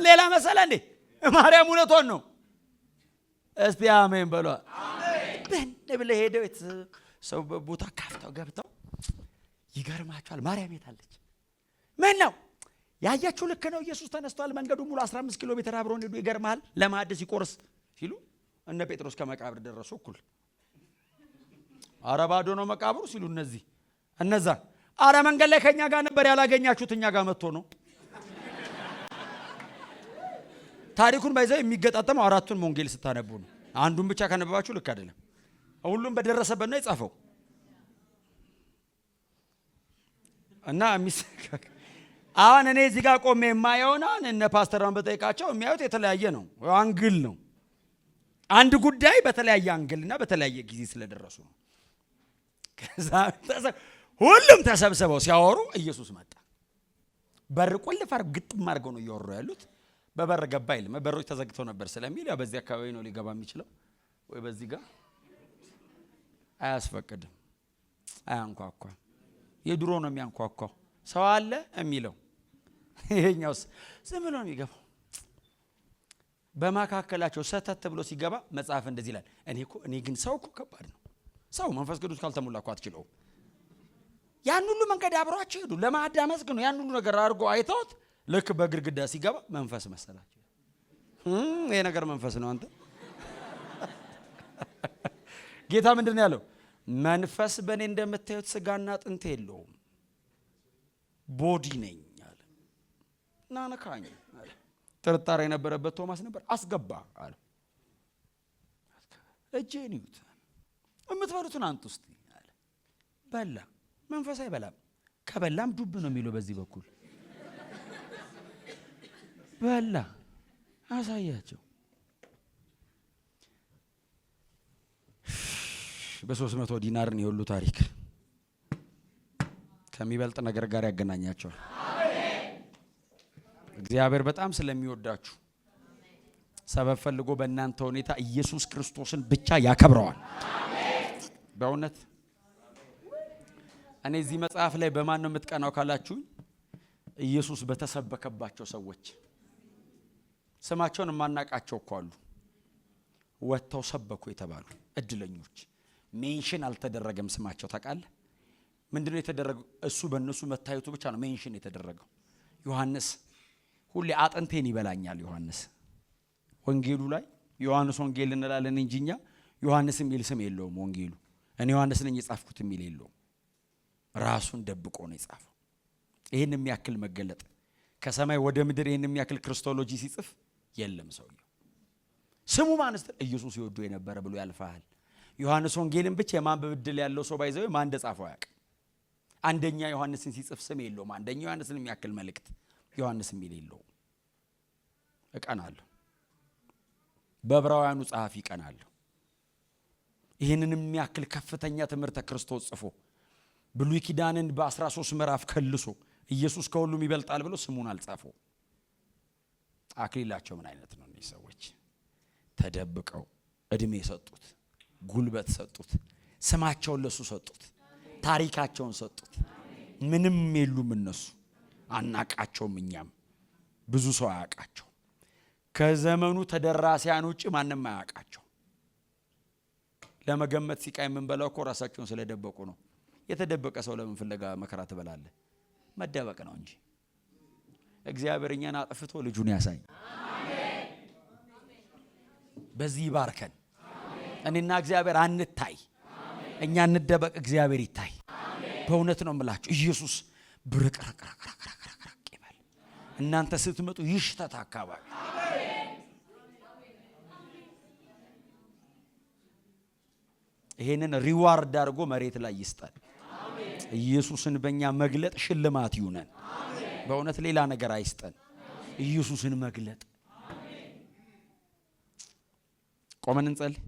ሌላ መሰለ እንዴ? ማርያም እውነቷን ነው። እስቲ አሜን በሏ። ብን ብለው ሄደው ሰው ቦታ ካፍተው ገብተው ይገርማቸዋል። ማርያም የታለች? ምን ነው ያያችሁ? ልክ ነው ኢየሱስ ተነስቷል። መንገዱ ሙሉ 15 ኪሎ ሜትር አብረውን ሄዱ። ይገርማል። ለማዕድ ሲቆርስ ሲሉ እነ ጴጥሮስ ከመቃብር ደረሱ እኩል። ኧረ ባዶ ነው መቃብሩ ሲሉ እነዛ ኧረ መንገድ ላይ ከኛ ጋር ነበር፣ ያላገኛችሁት እኛ ጋር መጥቶ ነው። ታሪኩን ባይዘው የሚገጣጠመው አራቱን ወንጌል ስታነቡ ነው። አንዱን ብቻ ካነበባችሁ ልክ አይደለም። ሁሉም በደረሰበት ነው የጻፈው እና አሁን እኔ እዚህ ጋር ቆሜ የማየውና እነ ፓስተራን በጠይቃቸው የሚያዩት የተለያየ ነው፣ አንግል ነው። አንድ ጉዳይ በተለያየ አንግልና በተለያየ ጊዜ ስለደረሱ ነው። ከዛ ሁሉም ተሰብስበው ሲያወሩ ኢየሱስ መጣ። በር ቁልፍ አድርገው ግጥም አድርገው ነው እያወሩ ያሉት። በበር ገባ አይልም፣ በሮች ተዘግተው ነበር ስለሚል ያው በዚህ አካባቢ ነው ሊገባ የሚችለው፣ ወይ በዚህ ጋር አያስፈቅድም፣ አያንኳኳም። የድሮ ነው የሚያንኳኳው ሰው አለ የሚለው። ይሄኛውስ ዝም ብሎ ነው የሚገባው። በመካከላቸው ሰተት ብሎ ሲገባ መጽሐፍ እንደዚህ ይላል። እኔ ግን ሰው እኮ ከባድ ነው። ሰው መንፈስ ቅዱስ ካልተሞላ እኮ አትችለው። ያን ሁሉ መንገድ አብሯቸው ሄዱ። ለማዕድ አመስግኑ ያን ሁሉ ነገር አድርጎ አይተውት ልክ በግርግዳ ሲገባ መንፈስ መሰላቸው። ይሄ ነገር መንፈስ ነው። አንተ ጌታ ምንድን ነው ያለው? መንፈስ በእኔ እንደምታዩት ስጋና አጥንት የለውም፣ ቦዲ ነኝ አለ። ናነካኝ አለ። ጥርጣሬ የነበረበት ቶማስ ነበር። አስገባ አለ። እጄን ይዩት፣ የምትበሉትን አንጡ እስቲ አለ። በላ። መንፈስ አይበላም፣ ከበላም ዱብ ነው የሚለው በዚህ በኩል። በላ። አሳያቸው። በ300 ዲናር ነው የሁሉ ታሪክ። ከሚበልጥ ነገር ጋር ያገናኛቸዋል። እግዚአብሔር በጣም ስለሚወዳችሁ ሰበብ ፈልጎ በእናንተ ሁኔታ ኢየሱስ ክርስቶስን ብቻ ያከብረዋል። በእውነት እኔ እዚህ መጽሐፍ ላይ በማን ነው የምትቀናው ካላችሁ ኢየሱስ በተሰበከባቸው ሰዎች ስማቸውን ማናቃቸው እኮ አሉ። ወጥተው ሰበኩ የተባሉ እድለኞች ሜንሽን አልተደረገም ስማቸው። ታውቃለህ ምንድነው የተደረገው? እሱ በእነሱ መታየቱ ብቻ ነው ሜንሽን የተደረገው። ዮሐንስ ሁሌ አጥንቴን ይበላኛል። ዮሐንስ ወንጌሉ ላይ ዮሐንስ ወንጌል እንላለን እንጂኛ ዮሐንስ የሚል ስም የለውም ወንጌሉ። እኔ ዮሐንስ ነኝ የጻፍኩት የሚል የለውም። ራሱን ደብቆ ነው የጻፈው። ይሄን የሚያክል መገለጥ ከሰማይ ወደ ምድር ይህን የሚያክል ክርስቶሎጂ ሲጽፍ የለም ሰውየው። ስሙ ማንስ ኢየሱስ ይወዱ የነበረ ብሎ ያልፋል። ዮሐንስ ወንጌልን ብቻ የማንበብ ዕድል ያለው ሰው ባይዘው ማን እንደጻፈው ያውቅ። አንደኛ ዮሐንስን ሲጽፍ ስም የለውም። አንደኛ ዮሐንስን የሚያክል መልእክት ዮሐንስ የሚል የለውም። እቀናለሁ፣ በዕብራውያኑ ጸሐፊ እቀናለሁ። ይህንን የሚያክል ከፍተኛ ትምህርተ ክርስቶስ ጽፎ ብሉይ ኪዳንን በ13 ምዕራፍ ከልሶ ኢየሱስ ከሁሉም ይበልጣል ብሎ ስሙን አልጻፈው። አክሊላቸው ምን አይነት ነው? እነዚህ ሰዎች ተደብቀው እድሜ ሰጡት፣ ጉልበት ሰጡት፣ ስማቸውን ለሱ ሰጡት፣ ታሪካቸውን ሰጡት። ምንም የሉም እነሱ። አናቃቸውም። እኛም ብዙ ሰው አያውቃቸው። ከዘመኑ ተደራሲያን ውጭ ማንም አያውቃቸው። ለመገመት ሲቃይ የምንበላው እኮ ራሳቸውን ስለደበቁ ነው። የተደበቀ ሰው ለምን ፍለጋ መከራ ትበላለህ? መደበቅ ነው እንጂ እግዚአብሔር እኛን አጥፍቶ ልጁን ያሳይ። በዚህ ይባርከን። እኔና እግዚአብሔር አንታይ፣ እኛ እንደበቅ፣ እግዚአብሔር ይታይ። በእውነት ነው የምላችሁ። ኢየሱስ ብርቅርቅርቅርቅርቅ ይበል። እናንተ ስትመጡ ይሽተት አካባቢ ይሄንን ሪዋርድ አድርጎ መሬት ላይ ይስጣል። ኢየሱስን በእኛ መግለጥ ሽልማት ይሁነን። በእውነት ሌላ ነገር አይስጠን። ኢየሱስን መግለጥ። ቆመን እንጸልይ።